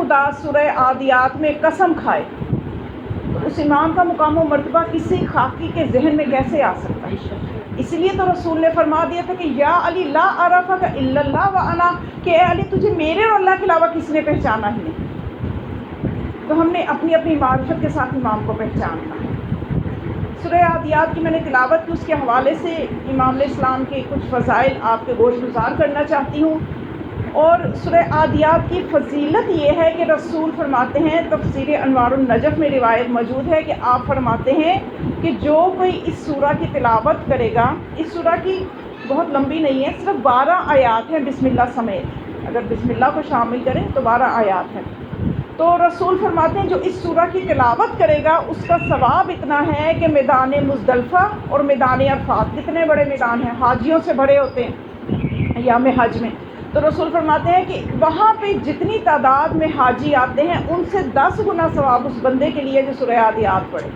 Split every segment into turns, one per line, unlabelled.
خدا سورہ عادیات میں قسم کھائے تو اس امام کا مقام و مرتبہ کسی خاکی کے ذہن میں کیسے آ سکتا ہے؟ اس لیے تو رسول نے فرما دیا تھا کہ یا علی لا عرفک الا اللہ وانا، کہ اے علی تجھے میرے اور اللہ کے علاوہ کس نے پہچانا ہی نہیں۔ تو ہم نے اپنی اپنی معرفت کے ساتھ امام کو پہچاننا ہے۔ سورہ عادیات کی میں نے تلاوت کی، اس کے حوالے سے امام علیہ السلام کے کچھ فضائل آپ کے گوش گزار کرنا چاہتی ہوں۔ اور سورہ عادیات کی فضیلت یہ ہے کہ رسول فرماتے ہیں، تفسیر انوار النجف میں روایت موجود ہے کہ آپ فرماتے ہیں کہ جو کوئی اس سورہ کی تلاوت کرے گا، اس سورہ کی بہت لمبی نہیں ہے، صرف 12 آیات ہیں بسم اللہ سمیت، اگر بسم اللہ کو شامل کریں تو 12 آیات ہیں۔ تو رسول فرماتے ہیں جو اس سورہ کی تلاوت کرے گا اس کا ثواب اتنا ہے کہ میدان مزدلفہ اور میدان عرفات، کتنے بڑے میدان ہیں، حاجیوں سے بھرے ہوتے ہیں ایام حج میں، تو رسول فرماتے ہیں کہ وہاں پہ جتنی تعداد میں حاجی آتے ہیں ان سے 10 گنا ثواب اس بندے کے لیے جو سورہ عادیات پڑھے،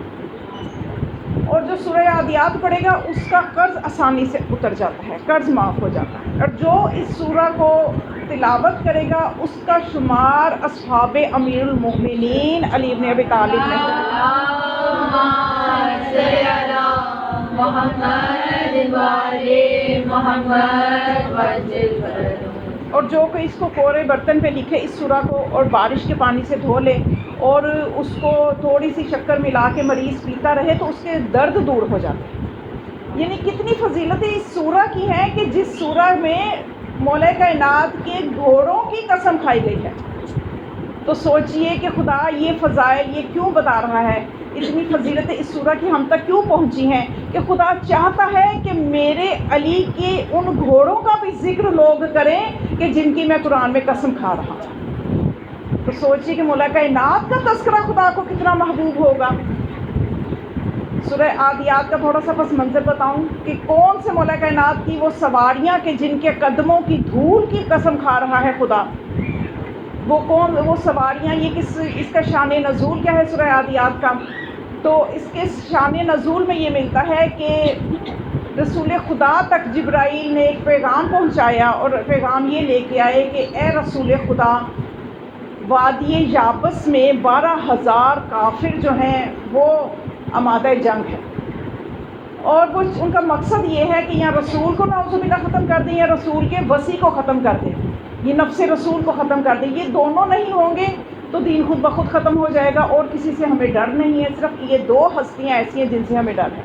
اور جو سورہ عادیات پڑھے گا اس کا قرض آسانی سے اتر جاتا ہے، قرض معاف ہو جاتا ہے۔ اور جو اس سورہ کو تلاوت کرے گا اس کا شمار اصحاب امیر المؤمنین علی بن ابی طالب میں اور جو کوئی اس کو کورے برتن پہ لکھے اس سورہ کو اور بارش کے پانی سے دھو لے اور اس کو تھوڑی سی شکر ملا کے مریض پیتا رہے تو اس کے درد دور ہو جاتے ہیں۔ یعنی کتنی فضیلتیں اس سورہ کی ہیں کہ جس سورہ میں مولا کائنات کے گھوڑوں کی قسم کھائی گئی ہے، تو سوچئے کہ خدا یہ فضائل یہ کیوں بتا رہا ہے، اتنی فضیلتیں اس سورہ کی ہم تک کیوں پہنچی ہیں کہ خدا چاہتا ہے کہ میرے علی کے ان گھوڑوں کا بھی ذکر لوگ کریں کہ جن کی میں قرآن میں قسم کھا رہا ہوں۔ تو سوچئے کہ مولا کائنات کا تذکرہ خدا کو کتنا محبوب ہوگا۔ سورہ عادیات کا تھوڑا سا پس منظر بتاؤں کہ کون سے مولا کائنات کی وہ سواریاں کہ جن کے قدموں کی دھول کی قسم کھا رہا ہے خدا، وہ کون وہ سواریاں، یہ اس کا شان نزول کیا ہے سورہ عادیات کا؟ تو اس کے شان نزول میں یہ ملتا ہے کہ رسول خدا تک جبرائیل نے ایک پیغام پہنچایا اور پیغام یہ لے کے آئے کہ اے رسول خدا، وادی یابس میں 12,000 کافر جو ہیں وہ آمادہ جنگ ہے، اور وہ ان کا مقصد یہ ہے کہ یہاں رسول کو نعوذ باللہ ختم کر دیں یا رسول کے وصی کو ختم کر دیں، یہ نفس رسول کو ختم کر دیں۔ یہ دونوں نہیں ہوں گے تو دین خود بخود ختم ہو جائے گا، اور کسی سے ہمیں ڈر نہیں ہے، صرف یہ 2 ہستیاں ایسی ہیں جن سے ہمیں ڈر ہے۔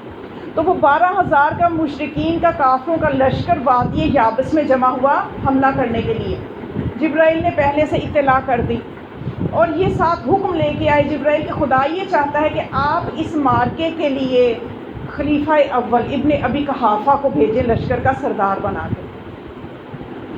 تو وہ 12,000 کا مشرکین کا کافروں کا لشکر وادی یابس میں جمع ہوا حملہ کرنے کے لیے۔ جبرائیل نے پہلے سے اطلاع کر دی اور یہ ساتھ حکم لے کے آئے جبرائیل کہ خدا یہ چاہتا ہے کہ آپ اس مارکے کے لیے خلیفہ اول ابن ابی قحافہ کو بھیجیں لشکر کا سردار بنا کے۔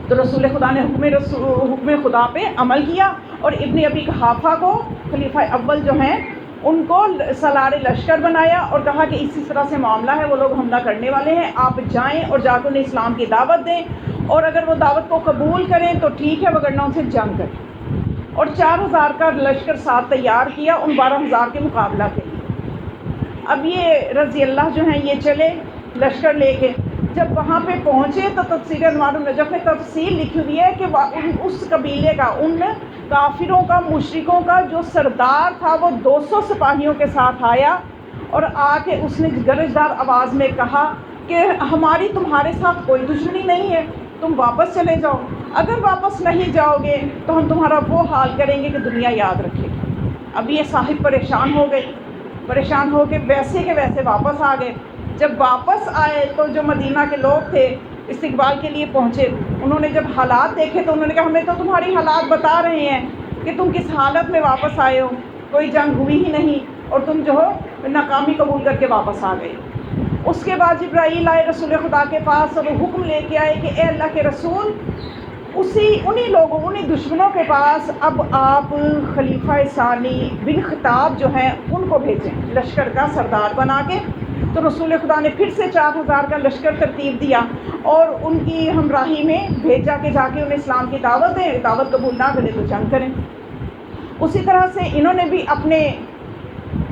تو رسول خدا نے حکم خدا پہ عمل کیا اور ابن ابی قحافہ کو خلیفہ اول جو ہیں ان کو سالار لشکر بنایا اور کہا کہ اسی طرح سے معاملہ ہے، وہ لوگ حملہ کرنے والے ہیں، آپ جائیں اور جا کے انہیں اسلام کی دعوت دیں، اور اگر وہ دعوت کو قبول کریں تو ٹھیک ہے، وگرنہ ان سے جنگ کریں۔ اور 4,000 کا لشکر ساتھ تیار کیا ان 12,000 کے مقابلہ کے لیے۔ اب یہ رضی اللہ جو ہیں یہ چلے لشکر لے کے، جب وہاں پہ پہنچے تو تفسیر انوار النجف میں تفصیل لکھی ہوئی ہے کہ اس قبیلے کا، ان کافروں کا، مشرکوں کا جو سردار تھا وہ 200 سپاہیوں کے ساتھ آیا اور آ کے اس نے گرجدار آواز میں کہا کہ ہماری تمہارے ساتھ کوئی دشمنی نہیں ہے، تم واپس چلے جاؤ، اگر واپس نہیں جاؤ گے تو ہم تمہارا وہ حال کریں گے کہ دنیا یاد رکھے گی۔ اب یہ صاحب پریشان ہو کے ویسے کے ویسے واپس آ گئے۔ جب واپس آئے تو جو مدینہ کے لوگ تھے استقبال کے لیے پہنچے، انہوں نے جب حالات دیکھے تو انہوں نے کہا ہمیں تو تمہاری حالات بتا رہے ہیں کہ تم کس حالت میں واپس آئے ہو، کوئی جنگ ہوئی ہی نہیں اور تم جو ہو ناکامی قبول کر کے واپس آ گئے۔ اس کے بعد جبرائیل آئے رسول خدا کے پاس اور وہ حکم لے کے آئے کہ اے اللہ کے رسول، انہی لوگوں، انہی دشمنوں کے پاس اب آپ خلیفہ ثانی بن خطاب جو ہیں ان کو بھیجیں لشکر کا سردار بنا کے۔ تو رسول خدا نے پھر سے 4,000 کا لشکر ترتیب دیا اور ان کی ہمراہی میں بھیجا کہ جا کے انہیں اسلام کی دعوت دیں، دعوت قبول نہ کرے تو جنگ کریں۔ اسی طرح سے انہوں نے بھی اپنے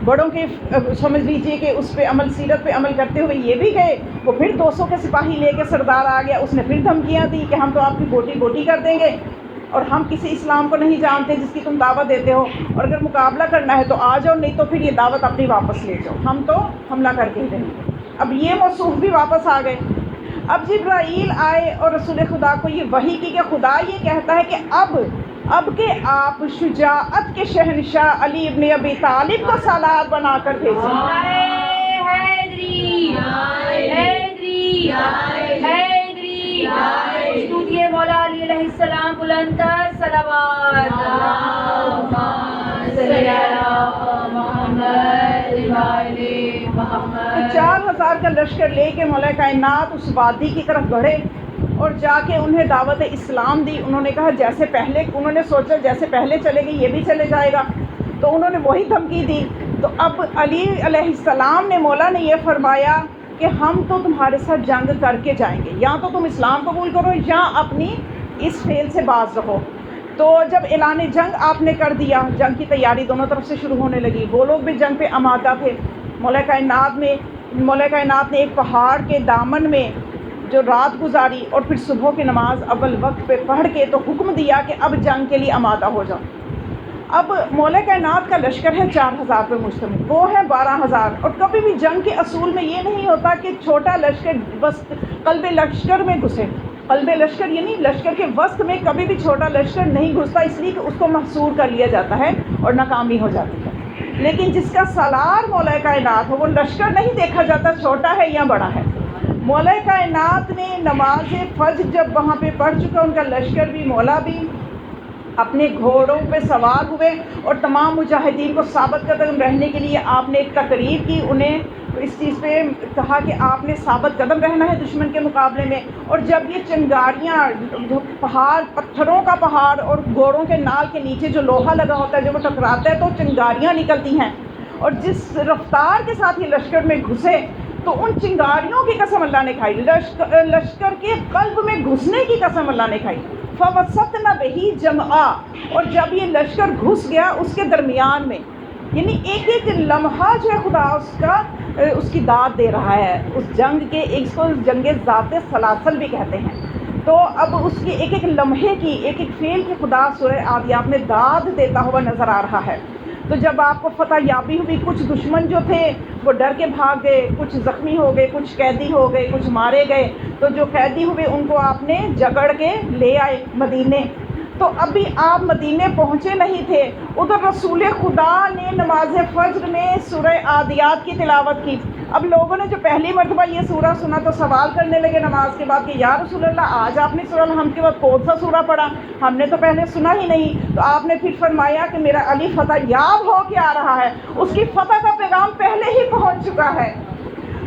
بڑوں کے سمجھ لیجئے کہ اس پہ عمل، سیرت پہ عمل کرتے ہوئے یہ بھی گئے، وہ پھر 200 کے سپاہی لے کے سردار آ گیا، اس نے پھر دھمکیاں دی کہ ہم تو آپ کی بوٹی بوٹی کر دیں گے، اور ہم کسی اسلام کو نہیں جانتے جس کی تم دعوت دیتے ہو، اور اگر مقابلہ کرنا ہے تو آ جاؤ، نہیں تو پھر یہ دعوت اپنی واپس لے جاؤ، ہم تو حملہ کر کے ہی رہیں گے۔ اب یہ موصوف بھی واپس آ گئے۔ اب جبرائیل آئے اور رسول خدا کو یہ وحی کی کہ خدا یہ کہتا ہے کہ اب کہ آپ شجاعت کے شہنشاہ علی ابن ابی طالب کو سالار بنا کر بھیجیں۔
استودیو مولا علی علیہ السلام بلند تر صلوات، اللہم صلی علی محمد محمد۔
4000 کا لشکر لے کے مولا کائنات اس وادی کی طرف بڑھے اور جا کے انہیں دعوت اسلام دی۔ انہوں نے کہا جیسے پہلے، انہوں نے سوچا جیسے پہلے چلے گئے یہ بھی چلے جائے گا، تو انہوں نے وہی دھمکی دی۔ تو اب علی علیہ السلام نے، مولا نے یہ فرمایا کہ ہم تو تمہارے ساتھ جنگ کر کے جائیں گے، یا تو تم اسلام قبول کرو یا اپنی اس فعل سے باز رہو۔ تو جب اعلان جنگ آپ نے کر دیا، جنگ کی تیاری دونوں طرف سے شروع ہونے لگی، وہ لوگ بھی جنگ پہ آمادہ تھے۔ مولا کائنات نے ایک پہاڑ کے دامن میں جو رات گزاری اور پھر صبح کی نماز اول وقت پہ پڑھ کے تو حکم دیا کہ اب جنگ کے لیے آمادہ ہو جاؤ۔ اب مولا کائنات کا لشکر ہے 4000 پہ مشتمل، وہ ہے 12000۔ اور کبھی بھی جنگ کے اصول میں یہ نہیں ہوتا کہ چھوٹا لشکر بس قلب لشکر میں گھسے۔ قلب لشکر یعنی لشکر کے وسط میں کبھی بھی چھوٹا لشکر نہیں گھستا، اس لیے کہ اس کو محصور کر لیا جاتا ہے اور ناکامی ہو جاتی ہے۔ لیکن جس کا سالار مولا کائنات ہو، وہ لشکر نہیں دیکھا جاتا چھوٹا ہے یا بڑا ہے۔ مولا کائنات نے نماز فجر جب وہاں پہ پڑھ چکا، ان کا لشکر بھی، مولا بھی اپنے گھوڑوں پہ سوار ہوئے اور تمام مجاہدین کو ثابت قدم رہنے کے لیے آپ نے ایک تقریر کی، انہیں اس چیز پہ کہا کہ آپ نے ثابت قدم رہنا ہے دشمن کے مقابلے میں۔ اور جب یہ چنگاریاں، پہاڑ، پتھروں کا پہاڑ اور گھوڑوں کے نال کے نیچے جو لوہا لگا ہوتا ہے جب وہ ٹکراتا ہے تو چنگاریاں نکلتی ہیں، اور جس رفتار کے ساتھ یہ لشکر میں گھسے تو ان چنگاریوں کی قسم اللہ نے کھائی، لشکر کے قلب میں گھسنے کی قسم اللہ نے کھائی۔ فَوَسَطْنَ بِهِ جَمْعًا، اور جب یہ لشکر گھس گیا اس کے درمیان میں، یعنی ایک ایک لمحہ جو ہے خدا اس کی داد دے رہا ہے اس جنگ کے، اس کو جنگ ذات سلاسل بھی کہتے ہیں۔ تو اب اس کی ایک ایک لمحے کی، ایک ایک فعل کی خدا سورہ عادیات میں داد دیتا ہوا نظر آ رہا ہے۔ تو جب آپ کو فتح یابی ہوئی، کچھ دشمن جو تھے وہ ڈر کے بھاگ گئے، کچھ زخمی ہو گئے، کچھ قیدی ہو گئے، کچھ مارے گئے، تو جو قیدی ہوئے ان کو آپ نے جکڑ کے لے آئے مدینے۔ تو ابھی آپ مدینے پہنچے نہیں تھے، ادھر رسول خدا نے نماز فجر میں سورہ عادیات کی تلاوت کی۔ اب لوگوں نے جو پہلی مرتبہ یہ سورہ سنا تو سوال کرنے لگے نماز کے بعد کہ یا رسول اللہ آج آپ نے سورہ الحمد کے بعد کون سا سورہ پڑھا، ہم نے تو پہلے سنا ہی نہیں۔ تو آپ نے پھر فرمایا کہ میرا علی فتح یاب ہو کے آ رہا ہے، اس کی فتح کا پیغام پہلے ہی پہنچ چکا ہے۔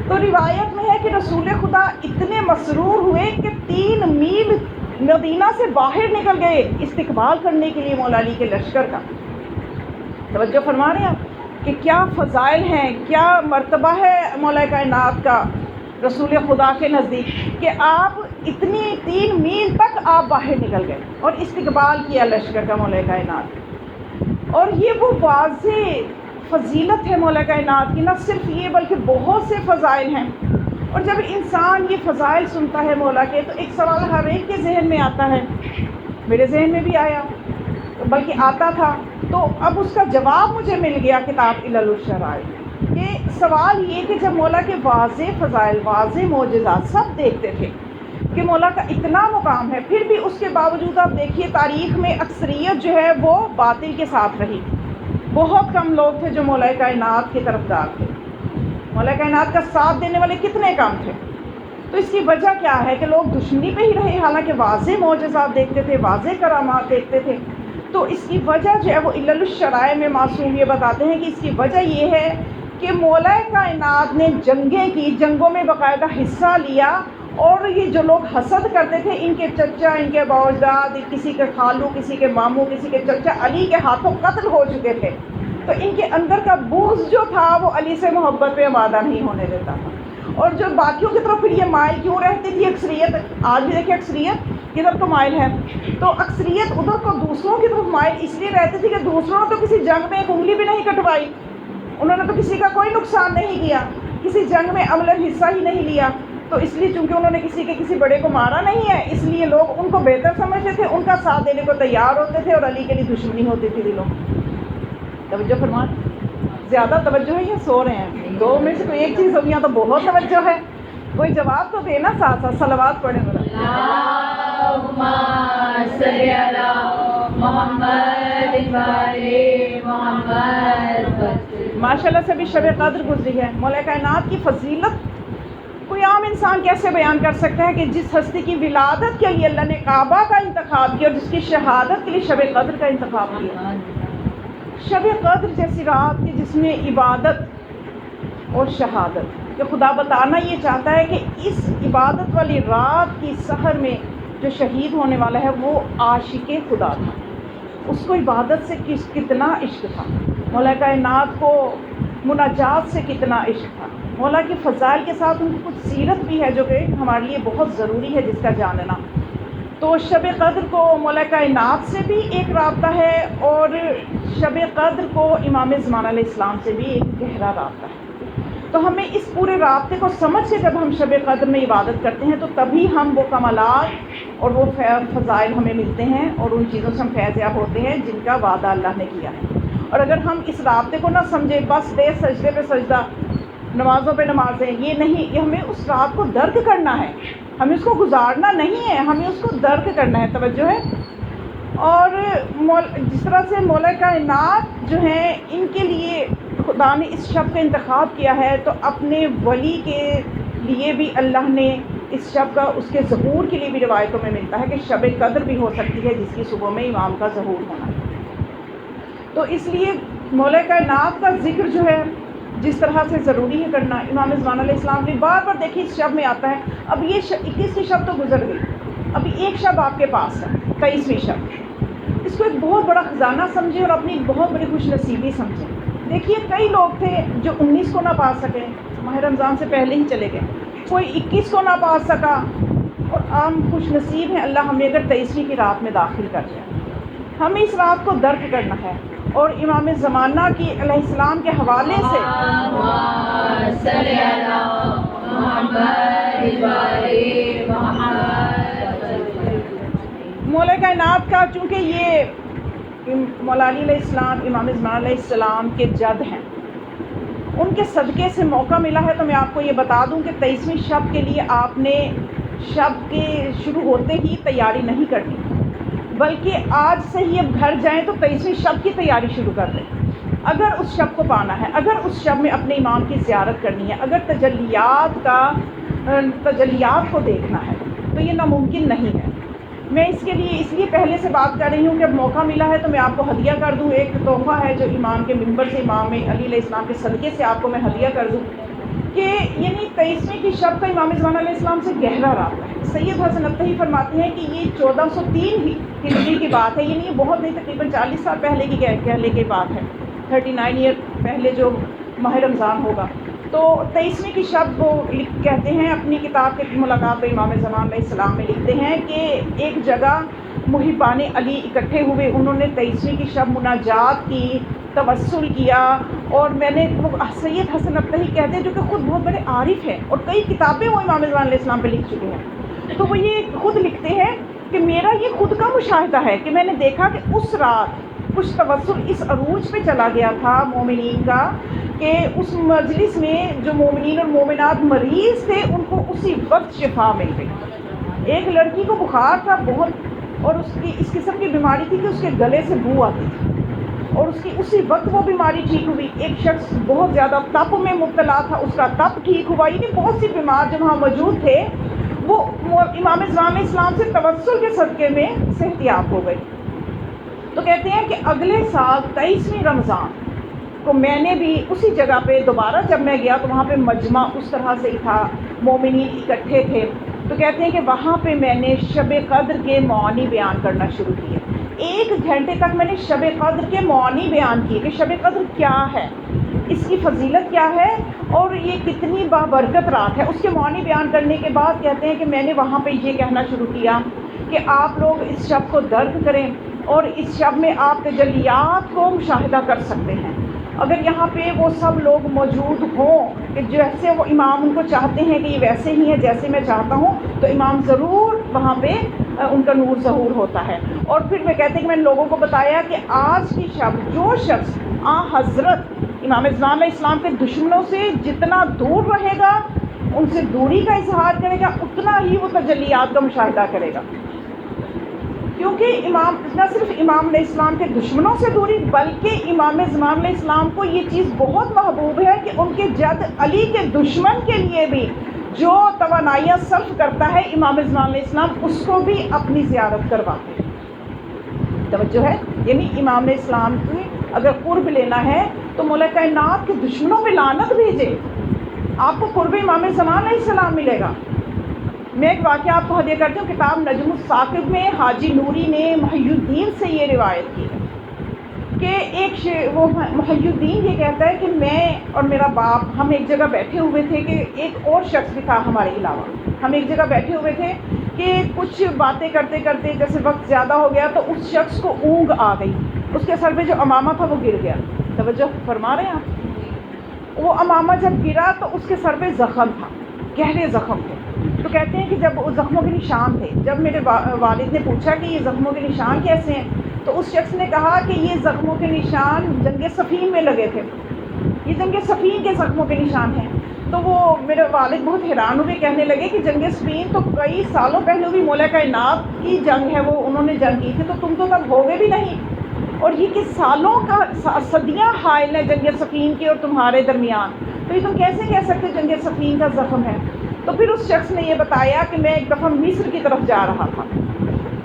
تو روایت میں ہے کہ رسول خدا اتنے مسرور ہوئے کہ 3 میل مدینہ سے باہر نکل گئے استقبال کرنے کے لیے مولا علی کے لشکر کا۔ توجہ فرما رہے ہیں آپ کہ کیا فضائل ہیں، کیا مرتبہ ہے مولا کائنات کا رسول خدا کے نزدیک کہ آپ اتنی 3 میل تک آپ باہر نکل گئے اور استقبال کیا لشکر کا مولا کائنات۔ اور یہ وہ واضح فضیلت ہے مولا کائنات کی، نہ صرف یہ بلکہ بہت سے فضائل ہیں۔ اور جب انسان یہ فضائل سنتا ہے مولا کے تو ایک سوال ہر ایک کے ذہن میں آتا ہے، میرے ذہن میں بھی آیا بلکہ آتا تھا، تو اب اس کا جواب مجھے مل گیا کتاب علل الشرائع کہ سوال یہ کہ جب مولا کے واضح فضائل، واضح معجزات سب دیکھتے تھے کہ مولا کا اتنا مقام ہے، پھر بھی اس کے باوجود آپ دیکھیے تاریخ میں اکثریت جو ہے وہ باطل کے ساتھ رہی، بہت کم لوگ تھے جو مولا کائنات کی طرفدار تھے، مولا کائنات کا ساتھ دینے والے کتنے کم تھے۔ تو اس کی وجہ کیا ہے کہ لوگ دشمنی پہ ہی رہے، حالانکہ واضح معجزات دیکھتے تھے، واضح کرامات دیکھتے تھے۔ تو اس کی وجہ جو ہے وہ علل الشرائع میں معصوم یہ بتاتے ہیں کہ اس کی وجہ یہ ہے کہ مولا کائنات نے جنگیں کی، جنگوں میں باقاعدہ حصہ لیا، اور یہ جو لوگ حسد کرتے تھے ان کے چچا، ان کے باوجداد، کسی کے خالو، کسی کے ماموں، کسی کے چچا علی کے ہاتھوں قتل ہو چکے تھے، تو ان کے اندر کا بغض جو تھا وہ علی سے محبت پہ آمادہ نہیں ہونے دیتا تھا۔ اور جو باقیوں کی طرف پھر یہ مائل کیوں رہتی تھی اکثریت، آج بھی دیکھیں اکثریت کدھر کو مائل ہے، تو اکثریت ادھر کو دوسروں کی طرف مائل اس لیے رہتی تھی کہ دوسروں نے تو کسی جنگ میں ایک انگلی بھی نہیں کٹوائی، انہوں نے تو کسی کا کوئی نقصان نہیں کیا، کسی جنگ میں عملاً حصہ ہی نہیں لیا، تو اس لیے چونکہ انہوں نے کسی بڑے کو مارا نہیں ہے، اس لیے لوگ ان کو بہتر سمجھتے تھے، ان کا ساتھ دینے کو تیار ہوتے تھے، اور علی کے لیے دشمنی ہوتی تھی دلوں میں۔ توجہ فرمان، زیادہ توجہ ہے یا سو رہے ہیں؟ دو میں سے کوئی ایک چیز ہوگی، یا تو بہت توجہ ہے، کوئی جواب تو دینا، ساتھ ساتھ صلوات پڑھیں ذرا۔
اللہم صلی علی محمد و آل محمد۔
ماشاءاللہ سے بھی شب قدر گزری ہے۔ مولا کائنات کی فضیلت کوئی عام انسان کیسے بیان کر سکتا ہے کہ جس ہستی کی ولادت کے لیے اللہ نے کعبہ کا انتخاب کیا اور جس کی شہادت کے لیے شب قدر کا انتخاب کیا۔ شب قدر جیسی رات کی جس میں عبادت اور شہادت، کہ خدا بتانا یہ چاہتا ہے کہ اس عبادت والی رات کی سحر میں جو شہید ہونے والا ہے وہ عاشق خدا تھا، اس کو عبادت سے کتنا عشق تھا، مولا کائنات کو مناجات سے کتنا عشق تھا، مولا کے فضائل کے ساتھ ان کی کچھ سیرت بھی ہے جو کہ ہمارے لیے بہت ضروری ہے جس کا جاننا۔ تو شب قدر کو مولا کائنات سے بھی ایک رابطہ ہے، اور شب قدر کو امام زمانہ علیہ السلام سے بھی ایک گہرا رابطہ ہے۔ تو ہمیں اس پورے رابطے کو سمجھ کے جب ہم شب قدر میں عبادت کرتے ہیں تو تبھی ہم وہ کمالات اور وہ فضائل ہمیں ملتے ہیں، اور ان چیزوں سے ہم فیض یاب ہوتے ہیں جن کا وعدہ اللہ نے کیا ہے۔ اور اگر ہم اس رابطے کو نہ سمجھیں، بس دے سجدے پہ سجدہ، نمازوں پہ نمازیں، یہ نہیں، یہ ہمیں اس رات کو درک کرنا ہے، ہمیں اس کو گزارنا نہیں ہے، ہمیں اس کو درک کرنا ہے۔ توجہ ہے؟ اور جس طرح سے مولا کائنات جو ہیں ان کے لیے خدا نے اس شب کا انتخاب کیا ہے، تو اپنے ولی کے لیے بھی اللہ نے اس شب کا، اس کے ظہور کے لیے بھی روایتوں میں ملتا ہے کہ شب قدر بھی ہو سکتی ہے جس کی صبح میں امام کا ظہور ہونا ہے۔ تو اس لیے مولا کائنات کا ذکر جو ہے جس طرح سے ضروری ہے کرنا، امام زمانہ علیہ السلام بھی بار بار دیکھیے اس شب میں آتا ہے۔ اب یہ 21 کی شب تو گزر گئی، ابھی ایک شب آپ کے پاس ہے، 23ویں شب، اس کو ایک بہت بڑا خزانہ سمجھیں اور اپنی بہت بڑی خوش نصیبی سمجھیں۔ دیکھیے کئی لوگ تھے جو 19 کو نہ پا سکے، ماہ رمضان سے پہلے ہی چلے گئے، کوئی 21 کو نہ پا سکا، اور عام خوش نصیب ہیں اللہ ہمیں اگر 23ویں کی رات میں داخل کر جائے۔ ہمیں اس رات کو درک کرنا ہے، اور امام زمانہ کی علیہ السلام کے حوالے سے مولا کائنات کا، چونکہ یہ مولا علی علیہ السلام امام زمانہ علیہ السلام کے جد ہیں، ان کے صدقے سے موقع ملا ہے، تو میں آپ کو یہ بتا دوں کہ 23ویں شب کے لیے آپ نے شب کے شروع ہوتے ہی تیاری نہیں کرنی، بلکہ آج سے ہی اب گھر جائیں تو 23ویں شب کی تیاری شروع کر دیں۔ اگر اس شب کو پانا ہے، اگر اس شب میں اپنے امام کی زیارت کرنی ہے، اگر تجلیات کو دیکھنا ہے تو یہ ناممکن نہیں ہے۔ میں اس لیے پہلے سے بات کر رہی ہوں کہ اب موقع ملا ہے تو میں آپ کو ہدیہ کر دوں، ایک تحفہ ہے جو امام کے منبر سے، امام علی علیہ السلام کے صدقے سے آپ کو میں ہدیہ کر دوں، کہ یعنی 23ویں کی شب کا امام زمانہ علیہ السلام سے گہرا رابطہ ہے۔ سید حسن ابتہی فرماتے ہیں کہ یہ 1403 ہجری کی بات ہے، یعنی یہ بہت نہیں، تقریباً 40 سال پہلے کی کہنے کی بات ہے، 39 ایئر پہلے جو ماہ رمضان ہوگا۔ تو 23ویں کی شب وہ کہتے ہیں اپنی کتاب کے ملاقات امام زمان علیہ السلام میں لکھتے ہیں کہ ایک جگہ محبان علی اکٹھے ہوئے، انہوں نے 23ویں کی شب مناجات کی، توسل کیا، اور میں نے وہ سید حسن ابتہی کہتے ہیں جو کہ خود بہت بڑے عارف ہیں اور کئی کتابیں وہ امام زمان علیہ السلام پہ لکھ چکے ہیں، تو وہ یہ خود لکھتے ہیں کہ میرا یہ خود کا مشاہدہ ہے کہ میں نے دیکھا کہ اس رات کچھ توسل اس عروج پہ چلا گیا تھا مومنین کا، کہ اس مجلس میں جو مومنین اور مومنات مریض تھے ان کو اسی وقت شفا مل گئی۔ ایک لڑکی کو بخار تھا بہت، اور اس قسم کی بیماری تھی کہ اس کے گلے سے بو آتی تھی، اور اس کی اسی وقت وہ بیماری ٹھیک ہوئی۔ ایک شخص بہت زیادہ تپ میں مبتلا تھا، اس کا تپ ٹھیک ہوا، یعنی بہت سی بیمار جو وہاں موجود تھے وہ امام زمان علیہ السلام سے توسل کے صدقے میں صحتیاب ہو گئے۔ تو کہتے ہیں کہ اگلے سال 23ویں رمضان کو میں نے بھی اسی جگہ پہ دوبارہ جب میں گیا تو وہاں پہ مجمع اس طرح سے ہی تھا، مومنین اکٹھے تھے، تو کہتے ہیں کہ وہاں پہ میں نے شب قدر کے معانی بیان کرنا شروع کیے۔ 1 گھنٹے تک میں نے شب قدر کے معانی بیان کیے کہ شب قدر کیا ہے، اس کی فضیلت کیا ہے، اور یہ کتنی بابرکت رات ہے۔ اس کے معانی بیان کرنے کے بعد کہتے ہیں کہ میں نے وہاں پہ یہ کہنا شروع کیا کہ آپ لوگ اس شب کو درک کریں، اور اس شب میں آپ تجلیات کو مشاہدہ کر سکتے ہیں، اگر یہاں پہ وہ سب لوگ موجود ہوں کہ جیسے وہ امام ان کو چاہتے ہیں کہ یہ ویسے ہی ہے جیسے میں چاہتا ہوں، تو امام ضرور وہاں پہ ان کا نور ظہور ہوتا ہے۔ اور پھر میں کہتے ہیں کہ میں نے لوگوں کو بتایا کہ آج کی شب جو شخص حضرت امام زمان علیہ السلام کے دشمنوں سے جتنا دور رہے گا، ان سے دوری کا اظہار کرے گا، اتنا ہی وہ تجلیات کا مشاہدہ کرے گا۔ کیونکہ امام نہ صرف امام علیہ السلام کے دشمنوں سے دوری، بلکہ امام زمان علیہ السلام کو یہ چیز بہت محبوب ہے کہ ان کے جد علی کے دشمن کے لیے بھی جو توانائیاں صرف کرتا ہے امام زمان علیہ السلام اس کو بھی اپنی زیارت کرواتے ہیں۔ توجہ ہے، یعنی امام علیہ السلام کی اگر قرب لینا ہے تو مولا کائنات کے دشمنوں پہ لعنت بھیجے، آپ کو قرب امام زمان علیہ السلام ملے گا۔ میں ایک واقعہ آپ کو ہدیہ کرتی ہوں، کتاب نجم الثاقب میں حاجی نوری نے محی الدین سے یہ روایت کی ہے کہ وہ محی الدین یہ کہتا ہے کہ میں اور میرا باپ ہم ایک جگہ بیٹھے ہوئے تھے، کہ ایک اور شخص بھی تھا ہمارے علاوہ، ہم ایک جگہ بیٹھے ہوئے تھے کہ کچھ باتیں کرتے کرتے جیسے وقت زیادہ ہو گیا تو اس شخص کو اونگ آ گئی، اس کے سر پہ جو امامہ تھا وہ گر گیا۔ توجہ فرما رہے ہیں آپ؟ وہ امامہ جب گرا تو اس کے سر پہ زخم تھا، گہرے زخم تھے۔ تو کہتے ہیں کہ جب زخموں کے نشان تھے، جب میرے والد نے پوچھا کہ یہ زخموں کے نشان کیسے ہیں، تو اس شخص نے کہا کہ یہ زخموں کے نشان جنگ صفین میں لگے تھے، یہ جنگ صفین کے زخموں کے نشان ہیں۔ تو وہ میرے والد بہت حیران ہوئے، کہنے لگے کہ جنگ صفین تو کئی سالوں پہلے بھی مولا کائنات کی جنگ ہے، وہ انہوں نے جنگ کی تھی، تو تم تو تب ہو گئے بھی نہیں، اور یہ کہ سالوں کا صدیاں حائل ہے جنگ صفین کی اور تمہارے درمیان، تو یہ تم کیسے کہہ سکتے جنگ صفین کا زخم ہے؟ تو پھر اس شخص نے یہ بتایا کہ میں ایک دفعہ مصر کی طرف جا رہا تھا،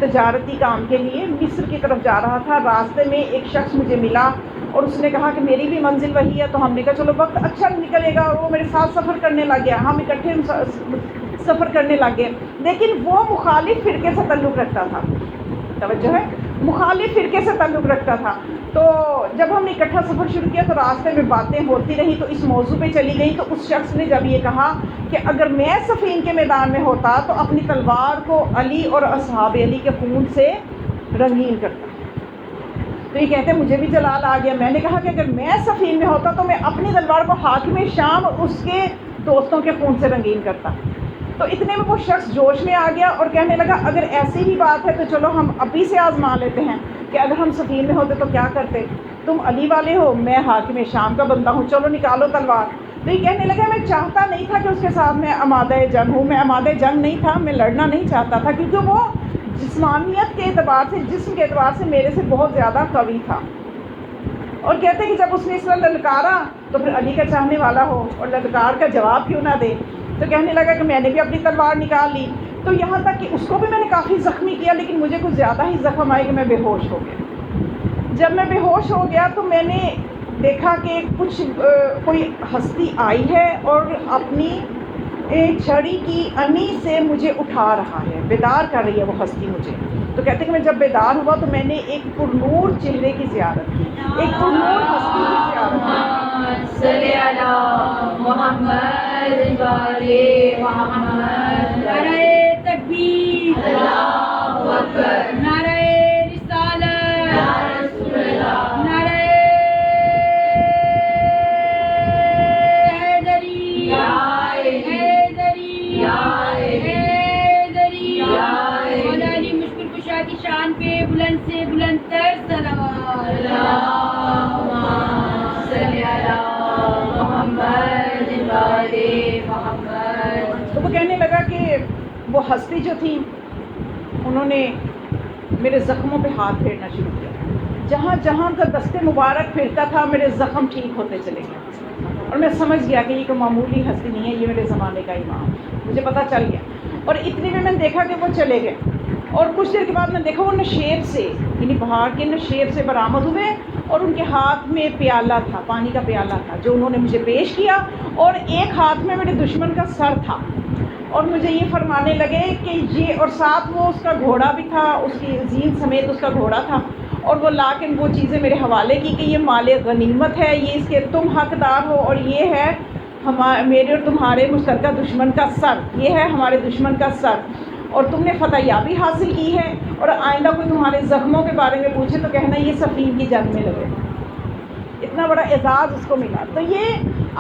تجارتی کام کے لیے مصر کی طرف جا رہا تھا، راستے میں ایک شخص مجھے ملا اور اس نے کہا کہ میری بھی منزل وہی ہے، تو ہم نے کہا چلو وقت اچھا نکلے گا، اور وہ میرے ساتھ سفر کرنے لگ گیا، ہم اکٹھے سفر کرنے لگ گئے، لیکن وہ مخالف فرقے سے تعلق رکھتا تھا۔ توجہ ہے، مخالف فرقے سے تعلق رکھتا تھا۔ تو جب ہم نے اکٹھا سفر شروع کیا تو راستے میں باتیں ہوتی رہی، تو اس موضوع پہ چلی گئی، تو اس شخص نے جب یہ کہا کہ اگر میں صفین کے میدان میں ہوتا تو اپنی تلوار کو علی اور اصحاب علی کے خون سے رنگین کرتا۔ تو یہ کہتے ہیں مجھے بھی جلال آ گیا، میں نے کہا کہ اگر میں صفین میں ہوتا تو میں اپنی تلوار کو حاکم شام اور اس کے دوستوں کے خون سے رنگین کرتا۔ تو اتنے میں وہ شخص جوش میں آ گیا اور کہنے لگا اگر ایسی ہی بات ہے تو چلو ہم ابھی سے آزما لیتے ہیں کہ اگر ہم صفین میں ہوتے تو کیا کرتے، تم علی والے ہو، میں حاکم شام کا بندہ ہوں، چلو نکالو تلوار۔ تو یہ کہنے لگا میں چاہتا نہیں تھا کہ اس کے ساتھ میں آمادہ جنگ ہوں، میں آمادہ جنگ نہیں تھا، میں لڑنا نہیں چاہتا تھا، کیونکہ وہ جسمانیت کے اعتبار سے، جسم کے اعتبار سے میرے سے بہت زیادہ قوی تھا۔ اور کہتے ہیں کہ جب اس نے اس طرح للکارا تو پھر علی کا چاہنے والا ہو اور للکار کا جواب کیوں نہ دے، تو کہنے لگا کہ میں نے بھی اپنی تلوار نکال لی، تو یہاں تک کہ اس کو بھی میں نے کافی زخمی کیا، لیکن مجھے کچھ زیادہ ہی زخم آئے کہ میں بے ہوش ہو گیا۔ جب میں بے ہوش ہو گیا تو میں نے دیکھا کہ کوئی ہستی آئی ہے اور اپنی چھڑی کی انی سے مجھے اٹھا رہا ہے، بیدار کر رہی ہے وہ ہستی مجھے۔ تو کہتے ہیں کہ میں جب بیدار ہوا تو میں نے ایک پرنور چہرے کی زیارت کی، ایک پرنور ہستی کی زیارت کی۔
صلی اللہ محمد والے محمد، نعرہ تکبیر، اللہ اکبر، نعرہ رسالت، یا رسول اللہ، نعرہ حیدری، یا حیدری، یا حیدری، یا مولا علی مشکل کشا کی شان پہ بلند سے بلند تر صلوات، اللہم صلی اللہ محمد والے محمد۔
تو وہ کہنے لگا کہ وہ ہستی جو تھی انہوں نے میرے زخموں پہ ہاتھ پھیرنا شروع کیا، جہاں جہاں کا دست مبارک پھرتا تھا میرے زخم ٹھیک ہوتے چلے گئے، اور میں سمجھ گیا کہ یہ کوئی معمولی ہستی نہیں ہے، یہ میرے زمانے کا امام، مجھے پتہ چل گیا۔ اور اتنے میں نے دیکھا کہ وہ چلے گئے، اور کچھ دیر کے بعد میں دیکھا وہ نشیب سے، یعنی پہاڑ کے نشیب سے برآمد ہوئے، اور ان کے ہاتھ میں پیالہ تھا، پانی کا پیالہ تھا جو انہوں نے مجھے پیش کیا، اور ایک ہاتھ میں میرے دشمن کا سر تھا، اور مجھے یہ فرمانے لگے کہ یہ، اور ساتھ وہ اس کا گھوڑا بھی تھا، اس کی زین سمیت اس کا گھوڑا تھا، اور وہ لا کے وہ چیزیں میرے حوالے کی کہ یہ مال غنیمت ہے، یہ اس کے تم حقدار ہو، اور یہ ہے میرے اور تمہارے مشترکہ دشمن کا سر، یہ ہے ہمارے دشمن کا سر، اور تم نے فتح یابی حاصل کی ہے، اور آئندہ کوئی تمہارے زخموں کے بارے میں پوچھے تو کہنا یہ صفین کی جنگ میں لگے۔ اتنا بڑا اعزاز اس کو ملا. تو یہ